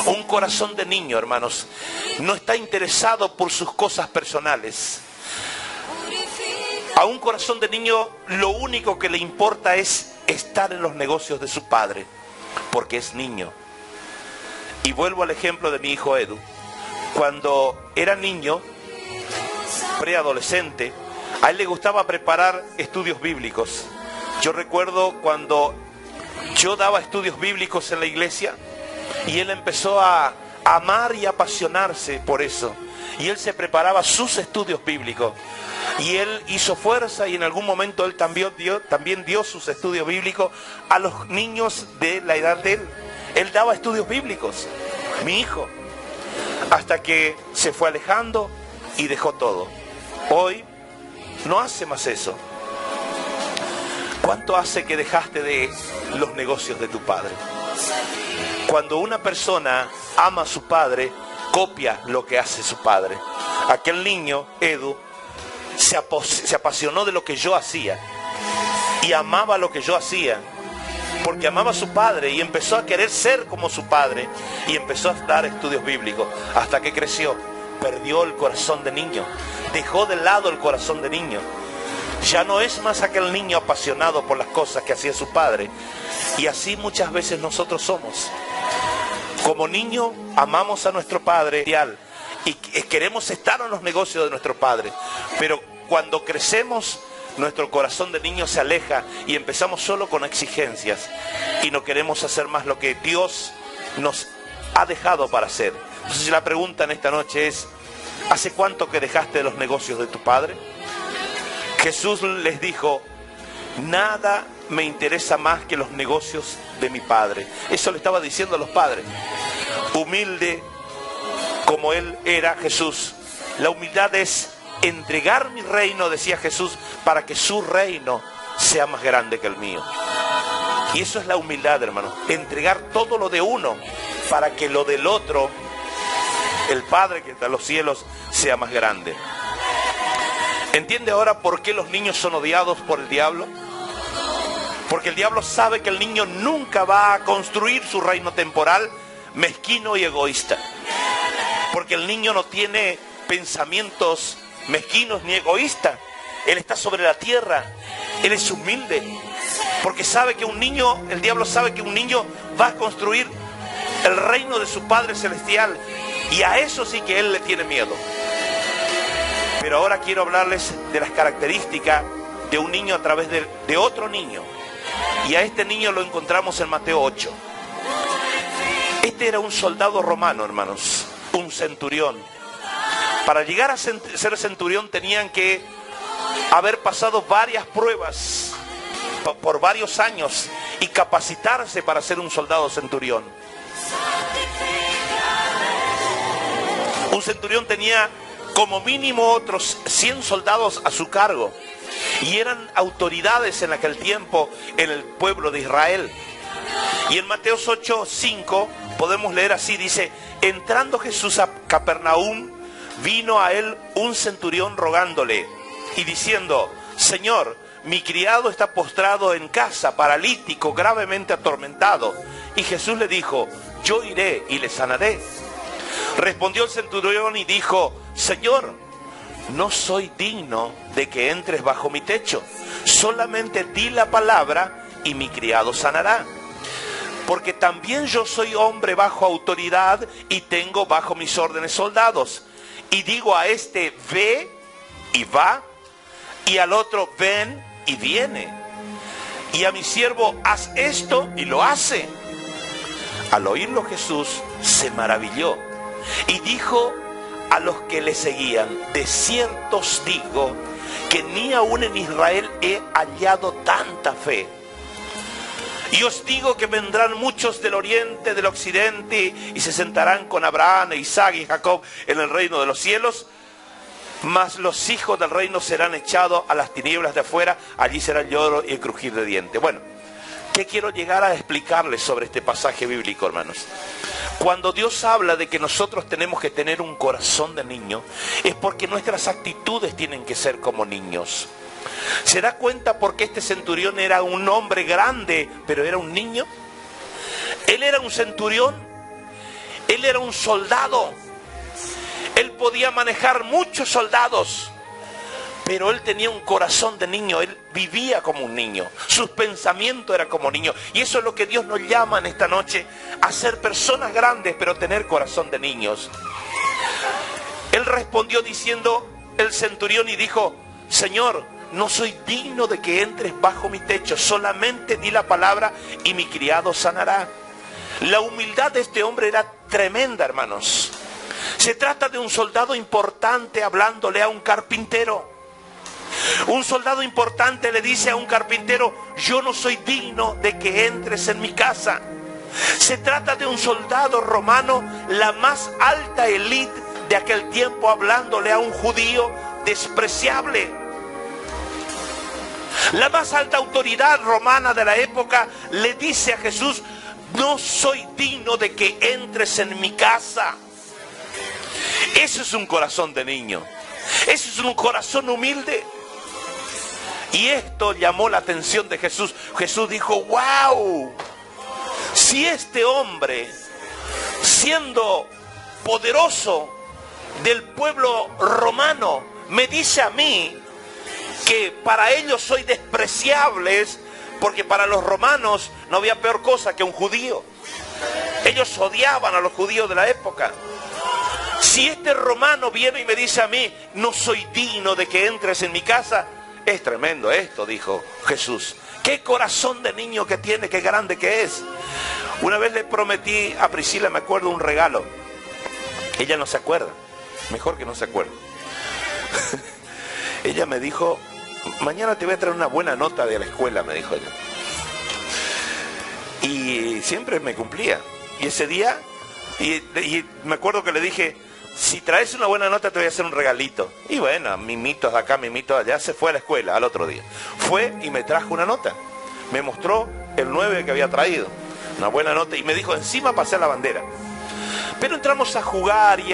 Un corazón de niño, hermanos, no está interesado por sus cosas personales. A un corazón de niño lo único que le importa es estar en los negocios de su padre, porque es niño. Y vuelvo al ejemplo de mi hijo Edu. Cuando era niño, preadolescente, a él le gustaba preparar estudios bíblicos. Yo recuerdo cuando yo daba estudios bíblicos en la iglesia y él empezó a amar y apasionarse por eso. Y él se preparaba sus estudios bíblicos. Y él hizo fuerza y en algún momento él también dio sus estudios bíblicos a los niños de la edad de él. Él daba estudios bíblicos, mi hijo. hasta que se fue alejando y dejó todo. Hoy no hace más eso. ¿Cuánto hace que dejaste de los negocios de tu padre? Cuando una persona ama a su padre, copia lo que hace su padre. Aquel niño, Edu, se apasionó de lo que yo hacía y amaba lo que yo hacía, porque amaba a su padre y empezó a querer ser como su padre y empezó a dar estudios bíblicos hasta que creció. Perdió el corazón de niño, dejó de lado el corazón de niño. Ya no es más aquel niño apasionado por las cosas que hacía su padre. Y así muchas veces nosotros somos. Como niño amamos a nuestro padre y queremos estar en los negocios de nuestro padre, pero cuando crecemos nuestro corazón de niño se aleja y empezamos solo con exigencias y no queremos hacer más lo que Dios nos ha dejado para hacer. Entonces la pregunta en esta noche es: ¿hace cuánto que dejaste de los negocios de tu padre? Jesús les dijo: nada me interesa más que los negocios de mi padre. Eso le estaba diciendo a los padres. Humilde como él era, Jesús. La humildad es entregar mi reino, decía Jesús, para que su reino sea más grande que el mío. Y eso es la humildad, hermano. Entregar todo lo de uno para que lo del otro, el Padre que está en los cielos, sea más grande. ¿Entiende ahora por qué los niños son odiados por el diablo? Porque el diablo sabe que el niño nunca va a construir su reino temporal mezquino y egoísta. Porque el niño no tiene pensamientos mezquinos ni egoístas. Él está sobre la tierra. Él es humilde. Porque sabe que un niño, el diablo sabe que un niño va a construir el reino de su Padre Celestial. Y a eso sí que él le tiene miedo. Pero ahora quiero hablarles de las características de un niño a través de otro niño. Y a este niño lo encontramos en Mateo 8. Este era un soldado romano, hermanos, un centurión. Para llegar a ser centurión tenían que haber pasado varias pruebas por varios años y capacitarse para ser un soldado centurión. Un centurión tenía como mínimo otros 100 soldados a su cargo y eran autoridades en aquel tiempo en el pueblo de Israel. Y en Mateo 8:5 podemos leer así, dice: entrando Jesús a Capernaum, vino a él un centurión rogándole y diciendo: Señor, mi criado está postrado en casa, paralítico, gravemente atormentado. Y Jesús le dijo: yo iré y le sanaré. Respondió el centurión y dijo: Señor, no soy digno de que entres bajo mi techo. Solamente di la palabra y mi criado sanará. Porque también yo soy hombre bajo autoridad y tengo bajo mis órdenes soldados. Y digo a este: ve y va, y al otro: ven y viene. Y a mi siervo: haz esto, y lo hace. Al oírlo Jesús se maravilló y dijo a los que le seguían: de cierto os digo que ni aún en Israel he hallado tanta fe. Y os digo que vendrán muchos del oriente, del occidente, y se sentarán con Abraham, Isaac y Jacob en el reino de los cielos. Mas los hijos del reino serán echados a las tinieblas de afuera. Allí será el lloro y el crujir de dientes. Bueno, ¿qué quiero llegar a explicarles sobre este pasaje bíblico, hermanos? Cuando Dios habla de que nosotros tenemos que tener un corazón de niño, es porque nuestras actitudes tienen que ser como niños. ¿Se da cuenta por qué este centurión era un hombre grande, pero era un niño? Él era un centurión, él era un soldado, él podía manejar muchos soldados, pero él tenía un corazón de niño, él vivía como un niño, sus pensamientos eran como niños. Y eso es lo que Dios nos llama en esta noche, a ser personas grandes, pero tener corazón de niños. Él respondió diciendo, el centurión, y dijo: Señor, no soy digno de que entres bajo mi techo, solamente di la palabra y mi criado sanará. La humildad de este hombre era tremenda, hermanos. Se trata de un soldado importante hablándole a un carpintero. Un soldado importante le dice a un carpintero: yo no soy digno de que entres en mi casa. Se trata de un soldado romano, la más alta élite de aquel tiempo, hablándole a un judío despreciable. La más alta autoridad romana de la época le dice a Jesús: no soy digno de que entres en mi casa. Eso es un corazón de niño. Eso es un corazón humilde. Y esto llamó la atención de Jesús. Jesús dijo: wow, si este hombre, siendo poderoso del pueblo romano, me dice a mí que para ellos soy despreciable, porque para los romanos no había peor cosa que un judío. Ellos odiaban a los judíos de la época. Si este romano viene y me dice a mí: no soy digno de que entres en mi casa, es tremendo esto, dijo Jesús. Qué corazón de niño que tiene, qué grande que es. Una vez le prometí a Priscila, me acuerdo, un regalo. Ella no se acuerda, mejor que no se acuerde. Ella me dijo: mañana te voy a traer una buena nota de la escuela, me dijo ella. Y siempre me cumplía. Y ese día, y me acuerdo que le dije: si traes una buena nota te voy a hacer un regalito. Y bueno, mimitos de acá, mimitos de allá. Se fue a la escuela al otro día. Fue y me trajo una nota. Me mostró el 9 que había traído. Una buena nota. Y me dijo: encima pasé la bandera. Pero entramos a jugar y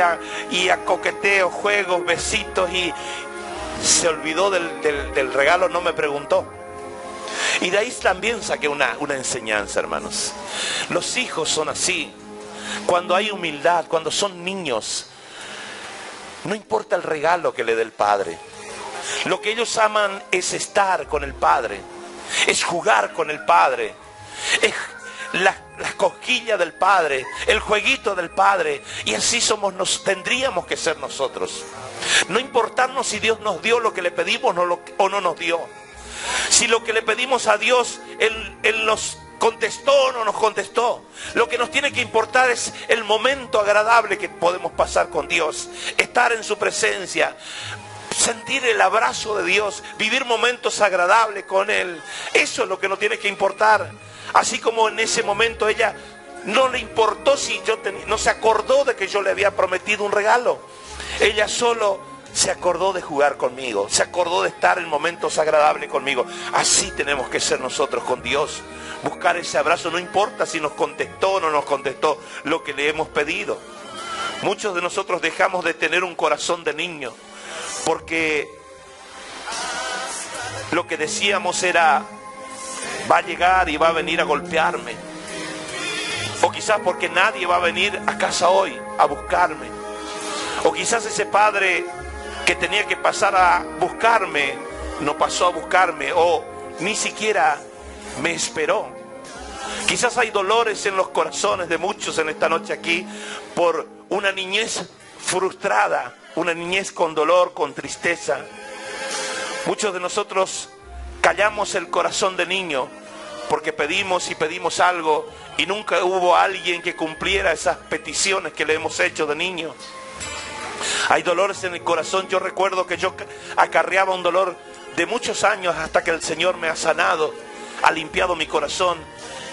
a coqueteo, juegos, besitos, y se olvidó del regalo, no me preguntó. Y de ahí también saqué una enseñanza, hermanos. Los hijos son así. Cuando hay humildad, cuando son niños, no importa el regalo que le dé el padre. Lo que ellos aman es estar con el padre, es jugar con el padre, es la cosquilla del padre, el jueguito del padre. Y así tendríamos que ser nosotros. No importarnos si Dios nos dio lo que le pedimos o no nos dio. Si lo que le pedimos a Dios, Él nos contestó o no nos contestó. Lo que nos tiene que importar es el momento agradable que podemos pasar con Dios, estar en su presencia, sentir el abrazo de Dios, vivir momentos agradables con Él. Eso es lo que nos tiene que importar. Así como en ese momento ella no le importó si no se acordó de que yo le había prometido un regalo. Ella solo se acordó de jugar conmigo, se acordó de estar en momentos agradables conmigo. Así tenemos que ser nosotros con Dios. Buscar ese abrazo, no importa si nos contestó o no nos contestó lo que le hemos pedido. Muchos de nosotros dejamos de tener un corazón de niño porque lo que decíamos era: va a llegar y va a venir a golpearme. O quizás porque nadie va a venir a casa hoy a buscarme. O quizás ese padre que tenía que pasar a buscarme no pasó a buscarme, o ni siquiera me esperó. Quizás hay dolores en los corazones de muchos en esta noche aquí por una niñez frustrada, una niñez con dolor, con tristeza. Muchos de nosotros callamos el corazón de niño porque pedimos y pedimos algo y nunca hubo alguien que cumpliera esas peticiones que le hemos hecho de niño. Hay dolores en el corazón. Yo recuerdo que yo acarreaba un dolor de muchos años hasta que el Señor me ha sanado, ha limpiado mi corazón,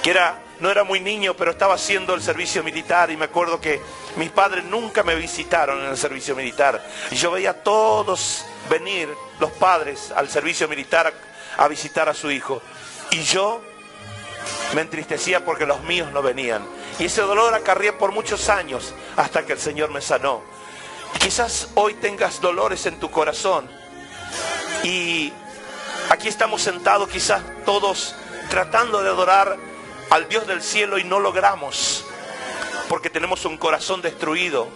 que no era muy niño, pero estaba haciendo el servicio militar, y me acuerdo que mis padres nunca me visitaron en el servicio militar, y yo veía a todos venir, los padres, al servicio militar a visitar a su hijo, y yo me entristecía porque los míos no venían, y ese dolor acarreé por muchos años hasta que el Señor me sanó. Quizás hoy tengas dolores en tu corazón, y aquí estamos sentados quizás todos tratando de adorar al Dios del cielo y no logramos, porque tenemos un corazón destruido,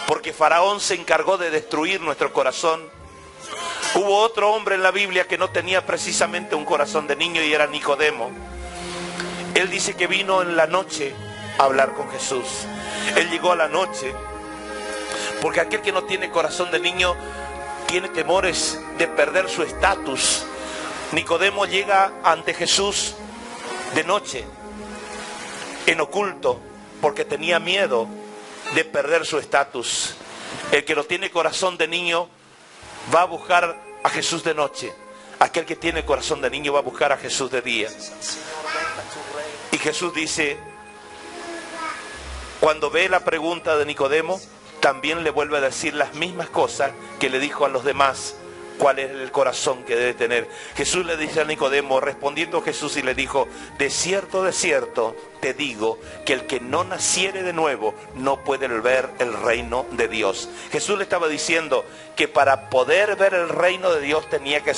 porque Faraón se encargó de destruir nuestro corazón. Hubo otro hombre en la Biblia que no tenía precisamente un corazón de niño, y era Nicodemo. Él dice que vino en la noche a hablar con Jesús. Él llegó a la noche, porque aquel que no tiene corazón de niño tiene temores de perder su estatus. Nicodemo llega ante Jesús de noche, en oculto, porque tenía miedo de perder su estatus. El que no tiene corazón de niño va a buscar a Jesús de noche. Aquel que tiene corazón de niño va a buscar a Jesús de día. Y Jesús dice: Cuando ve la pregunta de Nicodemo, también le vuelve a decir las mismas cosas que le dijo a los demás. ¿Cuál es el corazón que debe tener? Jesús le dice a Nicodemo, respondiendo Jesús y le dijo, de cierto, te digo que el que no naciere de nuevo no puede ver el reino de Dios. Jesús le estaba diciendo que para poder ver el reino de Dios tenía que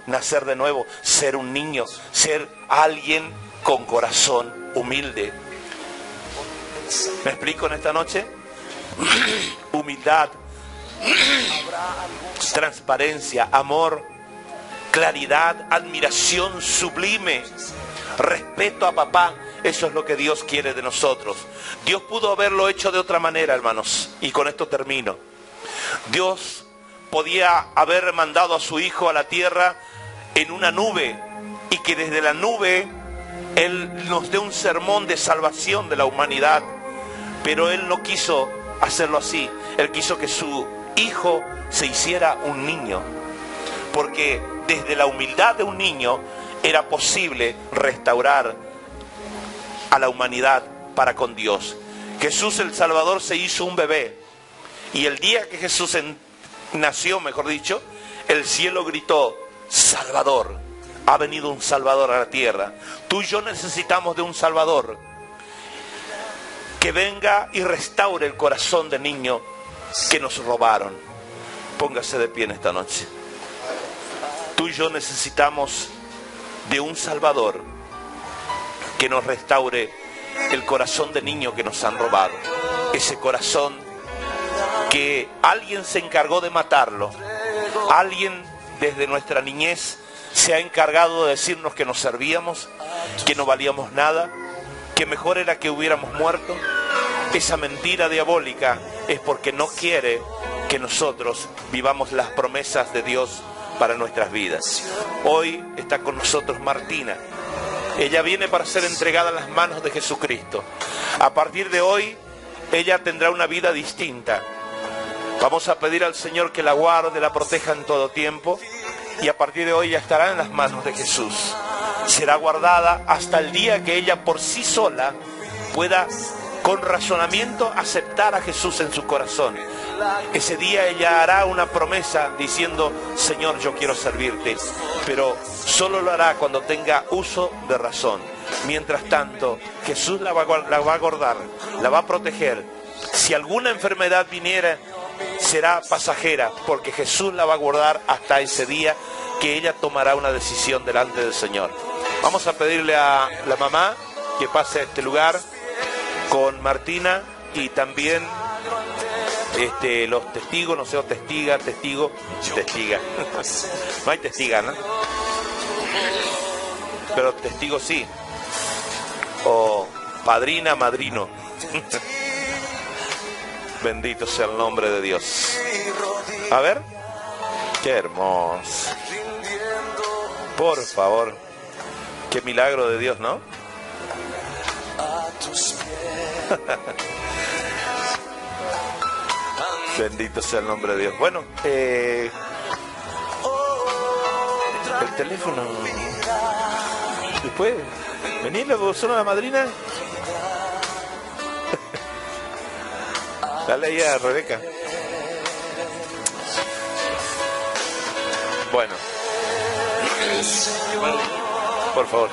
nacer de nuevo, ser un niño, ser alguien con corazón humilde. ¿Me explico en esta noche? Humildad, transparencia, amor, claridad, admiración sublime, respeto a papá. Eso es lo que Dios quiere de nosotros. Dios pudo haberlo hecho de otra manera, hermanos, y con esto termino. Dios podía haber mandado a su Hijo a la tierra en una nube, y que desde la nube Él nos dé un sermón de salvación de la humanidad, pero Él no quiso hacerlo así. Él quiso que su Hijo se hiciera un niño, porque desde la humildad de un niño era posible restaurar a la humanidad para con Dios. Jesús el Salvador se hizo un bebé, y el día que Jesús nació, mejor dicho, el cielo gritó, Salvador, ha venido un Salvador a la tierra. Tú y yo necesitamos de un Salvador que venga y restaure el corazón de niño que nos robaron. Póngase de pie en esta noche. Tú y yo necesitamos de un Salvador que nos restaure el corazón de niño que nos han robado. Ese corazón que alguien se encargó de matarlo. Alguien desde nuestra niñez se ha encargado de decirnos que nos servíamos, que no valíamos nada, que mejor era que hubiéramos muerto. Esa mentira diabólica es porque no quiere que nosotros vivamos las promesas de Dios para nuestras vidas. Hoy está con nosotros Martina. Ella viene para ser entregada en las manos de Jesucristo. A partir de hoy, ella tendrá una vida distinta. Vamos a pedir al Señor que la guarde, la proteja en todo tiempo, y a partir de hoy ya estará en las manos de Jesús. Será guardada hasta el día que ella por sí sola pueda, con razonamiento, aceptar a Jesús en su corazón. Ese día ella hará una promesa diciendo, Señor, yo quiero servirte, pero solo lo hará cuando tenga uso de razón. Mientras tanto, Jesús la va a guardar, la va a proteger. Si alguna enfermedad viniera, será pasajera, porque Jesús la va a guardar hasta ese día que ella tomará una decisión delante del Señor. Vamos a pedirle a la mamá que pase a este lugar con Martina, y también los testigos, no sé, o testiga. No hay testiga, ¿no? Pero testigo sí. O padrina, madrino. Bendito sea el nombre de Dios. A ver. Qué hermoso. Por favor. Qué milagro de Dios, ¿no? Bendito sea el nombre de Dios. Bueno, el teléfono. Después, venid, vos sos la madrina. Dale ahí a Rebeca. Bueno. Por favor.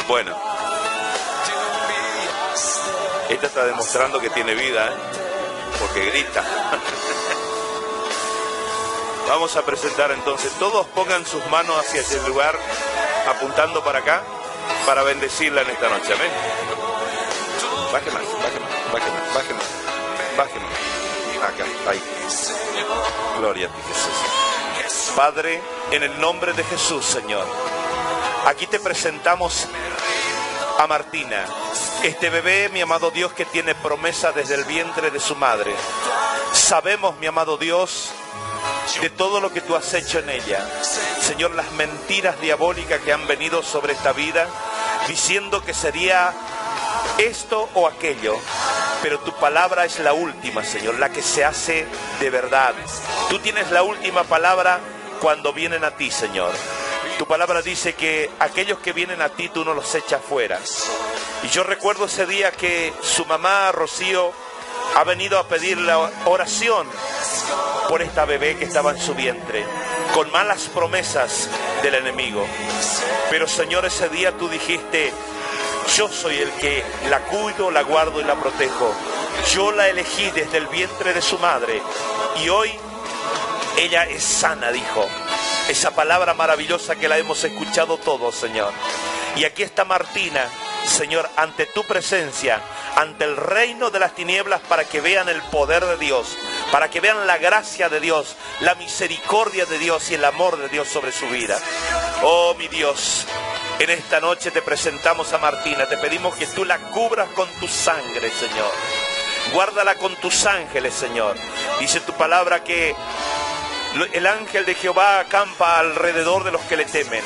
Bueno, esta está demostrando que tiene vida, porque grita. Vamos a presentar entonces, todos pongan sus manos hacia ese lugar, apuntando para acá, para bendecirla en esta noche. Amén. Baje más. Acá, ahí. Gloria a ti, Jesús. Padre, en el nombre de Jesús, Señor, aquí te presentamos a Martina, este bebé, mi amado Dios, que tiene promesa desde el vientre de su madre. Sabemos, mi amado Dios, de todo lo que tú has hecho en ella. Señor, las mentiras diabólicas que han venido sobre esta vida, diciendo que sería esto o aquello. Pero tu palabra es la última, Señor, la que se hace de verdad. Tú tienes la última palabra cuando vienen a ti, Señor. Tu palabra dice que aquellos que vienen a ti, tú no los echas fuera. Y yo recuerdo ese día que su mamá, Rocío, ha venido a pedir la oración por esta bebé que estaba en su vientre, con malas promesas del enemigo. Pero, Señor, ese día tú dijiste: yo soy el que la cuido, la guardo y la protejo. Yo la elegí desde el vientre de su madre y hoy ella es sana, dijo. Esa palabra maravillosa que la hemos escuchado todos, Señor. Y aquí está Martina, Señor, ante tu presencia, ante el reino de las tinieblas, para que vean el poder de Dios, para que vean la gracia de Dios, la misericordia de Dios y el amor de Dios sobre su vida. Oh, mi Dios, en esta noche te presentamos a Martina, te pedimos que tú la cubras con tu sangre, Señor. Guárdala con tus ángeles, Señor. Dice tu palabra que el ángel de Jehová acampa alrededor de los que le temen.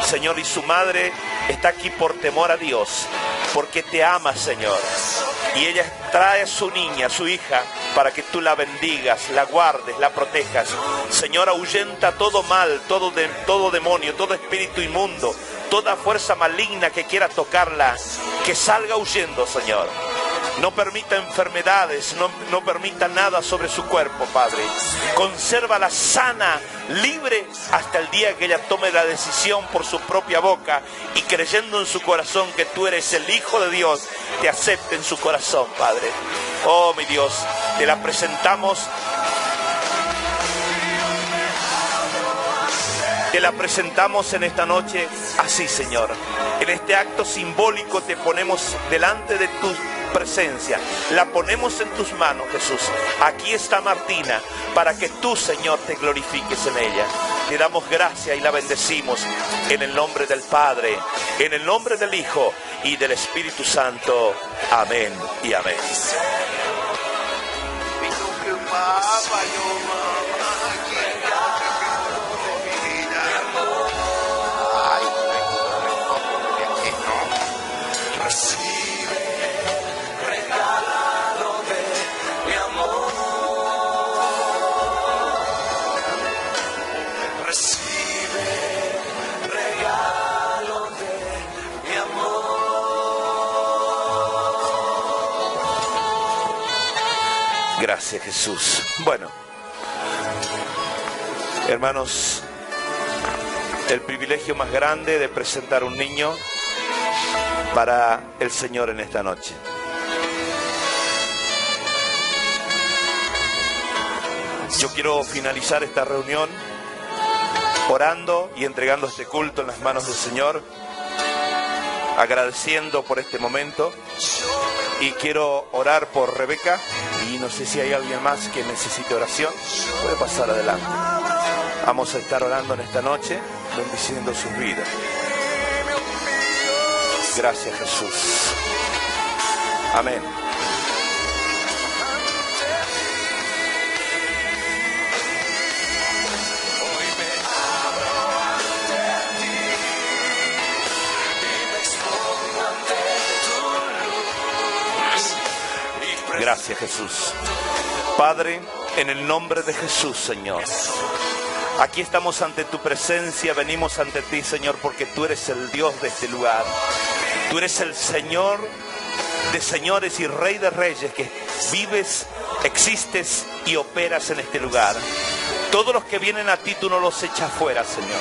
Señor, y su madre está aquí por temor a Dios, porque te ama, Señor. Y ella trae a su niña, a su hija, para que tú la bendigas, la guardes, la protejas. Señor, ahuyenta todo mal, todo demonio, todo espíritu inmundo, toda fuerza maligna que quiera tocarla, que salga huyendo, Señor. No permita enfermedades, no permita nada sobre su cuerpo, Padre. Consérvala sana, libre, hasta el día que ella tome la decisión por su propia boca y creyendo en su corazón que tú eres el Hijo de Dios, te acepte en su corazón, Padre. Oh, mi Dios, te la presentamos. Te la presentamos en esta noche así, Señor. En este acto simbólico te ponemos delante de tu presencia. La ponemos en tus manos, Jesús. Aquí está Martina, para que tú, Señor, te glorifiques en ella. Te damos gracia y la bendecimos en el nombre del Padre, en el nombre del Hijo y del Espíritu Santo. Amén y amén. Gracias, Jesús. Bueno, hermanos, el privilegio más grande de presentar un niño para el Señor en esta noche. Yo quiero finalizar esta reunión orando y entregando este culto en las manos del Señor, agradeciendo por este momento. Y quiero orar por Rebeca, y no sé si hay alguien más que necesite oración, puede pasar adelante. Vamos a estar orando en esta noche, bendiciendo sus vidas. Gracias, Jesús. Amén. Gracias, Jesús. Padre, en el nombre de Jesús, Señor, aquí estamos ante tu presencia, venimos ante ti, Señor, porque tú eres el Dios de este lugar. Tú eres el Señor de señores y Rey de reyes, que vives, existes y operas en este lugar. Todos los que vienen a ti, tú no los echas fuera, Señor.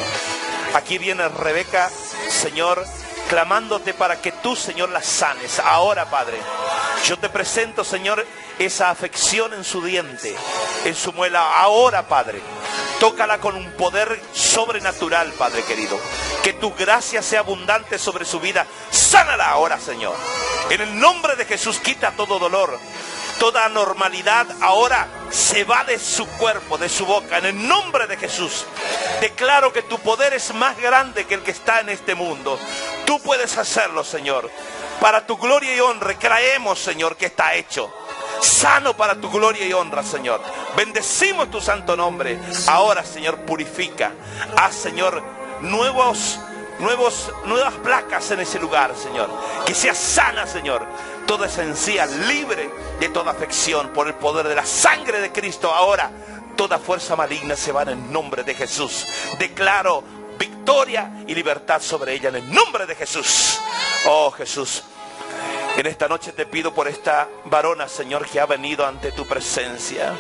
Aquí viene Rebeca, Señor, clamándote para que tú, Señor, la sanes. Ahora, Padre, yo te presento, Señor, esa afección en su diente, en su muela. Ahora, Padre, tócala con un poder sobrenatural, Padre querido. Que tu gracia sea abundante sobre su vida. Sánala ahora, Señor. En el nombre de Jesús, quita todo dolor, toda anormalidad. Ahora se va de su cuerpo, de su boca. En el nombre de Jesús, declaro que tu poder es más grande que el que está en este mundo. Tú puedes hacerlo, Señor. Para tu gloria y honra, creemos, Señor, que está hecho. Sano para tu gloria y honra, Señor. Bendecimos tu santo nombre. Ahora, Señor, purifica. Haz, Señor, nuevas placas en ese lugar, Señor. Que sea sana, Señor. Toda esa encía libre de toda afección por el poder de la sangre de Cristo. Ahora, toda fuerza maligna se va en el nombre de Jesús. Declaro victoria y libertad sobre ella en el nombre de Jesús. Oh, Jesús. En esta noche te pido por esta varona, Señor, que ha venido ante tu presencia.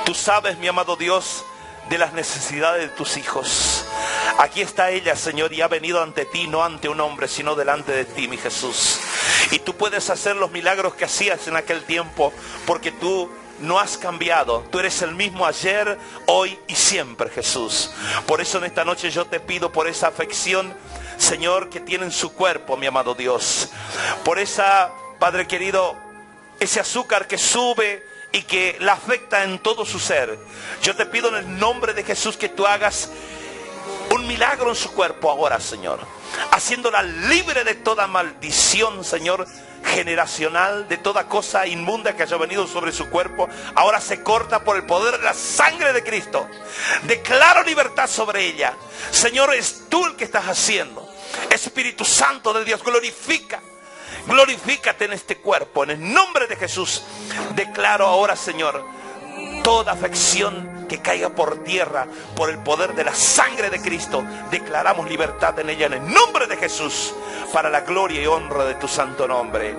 Tú sabes, mi amado Dios, de las necesidades de tus hijos. Aquí está ella, Señor, y ha venido ante ti, no ante un hombre, sino delante de ti, mi Jesús. Y tú puedes hacer los milagros que hacías en aquel tiempo, porque tú no has cambiado. Tú eres el mismo ayer, hoy y siempre, Jesús. Por eso en esta noche yo te pido por esa afección, Señor, que tiene en su cuerpo, mi amado Dios. Por esa, Padre querido, ese azúcar que sube y que la afecta en todo su ser. Yo te pido en el nombre de Jesús que tú hagas un milagro en su cuerpo ahora, Señor. Haciéndola libre de toda maldición, Señor, generacional, de toda cosa inmunda que haya venido sobre su cuerpo. Ahora se corta por el poder de la sangre de Cristo. Declaro libertad sobre ella. Señor, es tú el que estás haciendo. Espíritu Santo de Dios, glorifícate en este cuerpo. En el nombre de Jesús declaro ahora, Señor, toda afección que caiga por tierra por el poder de la sangre de Cristo. Declaramos libertad en ella en el nombre de Jesús, para la gloria y honra de tu santo nombre.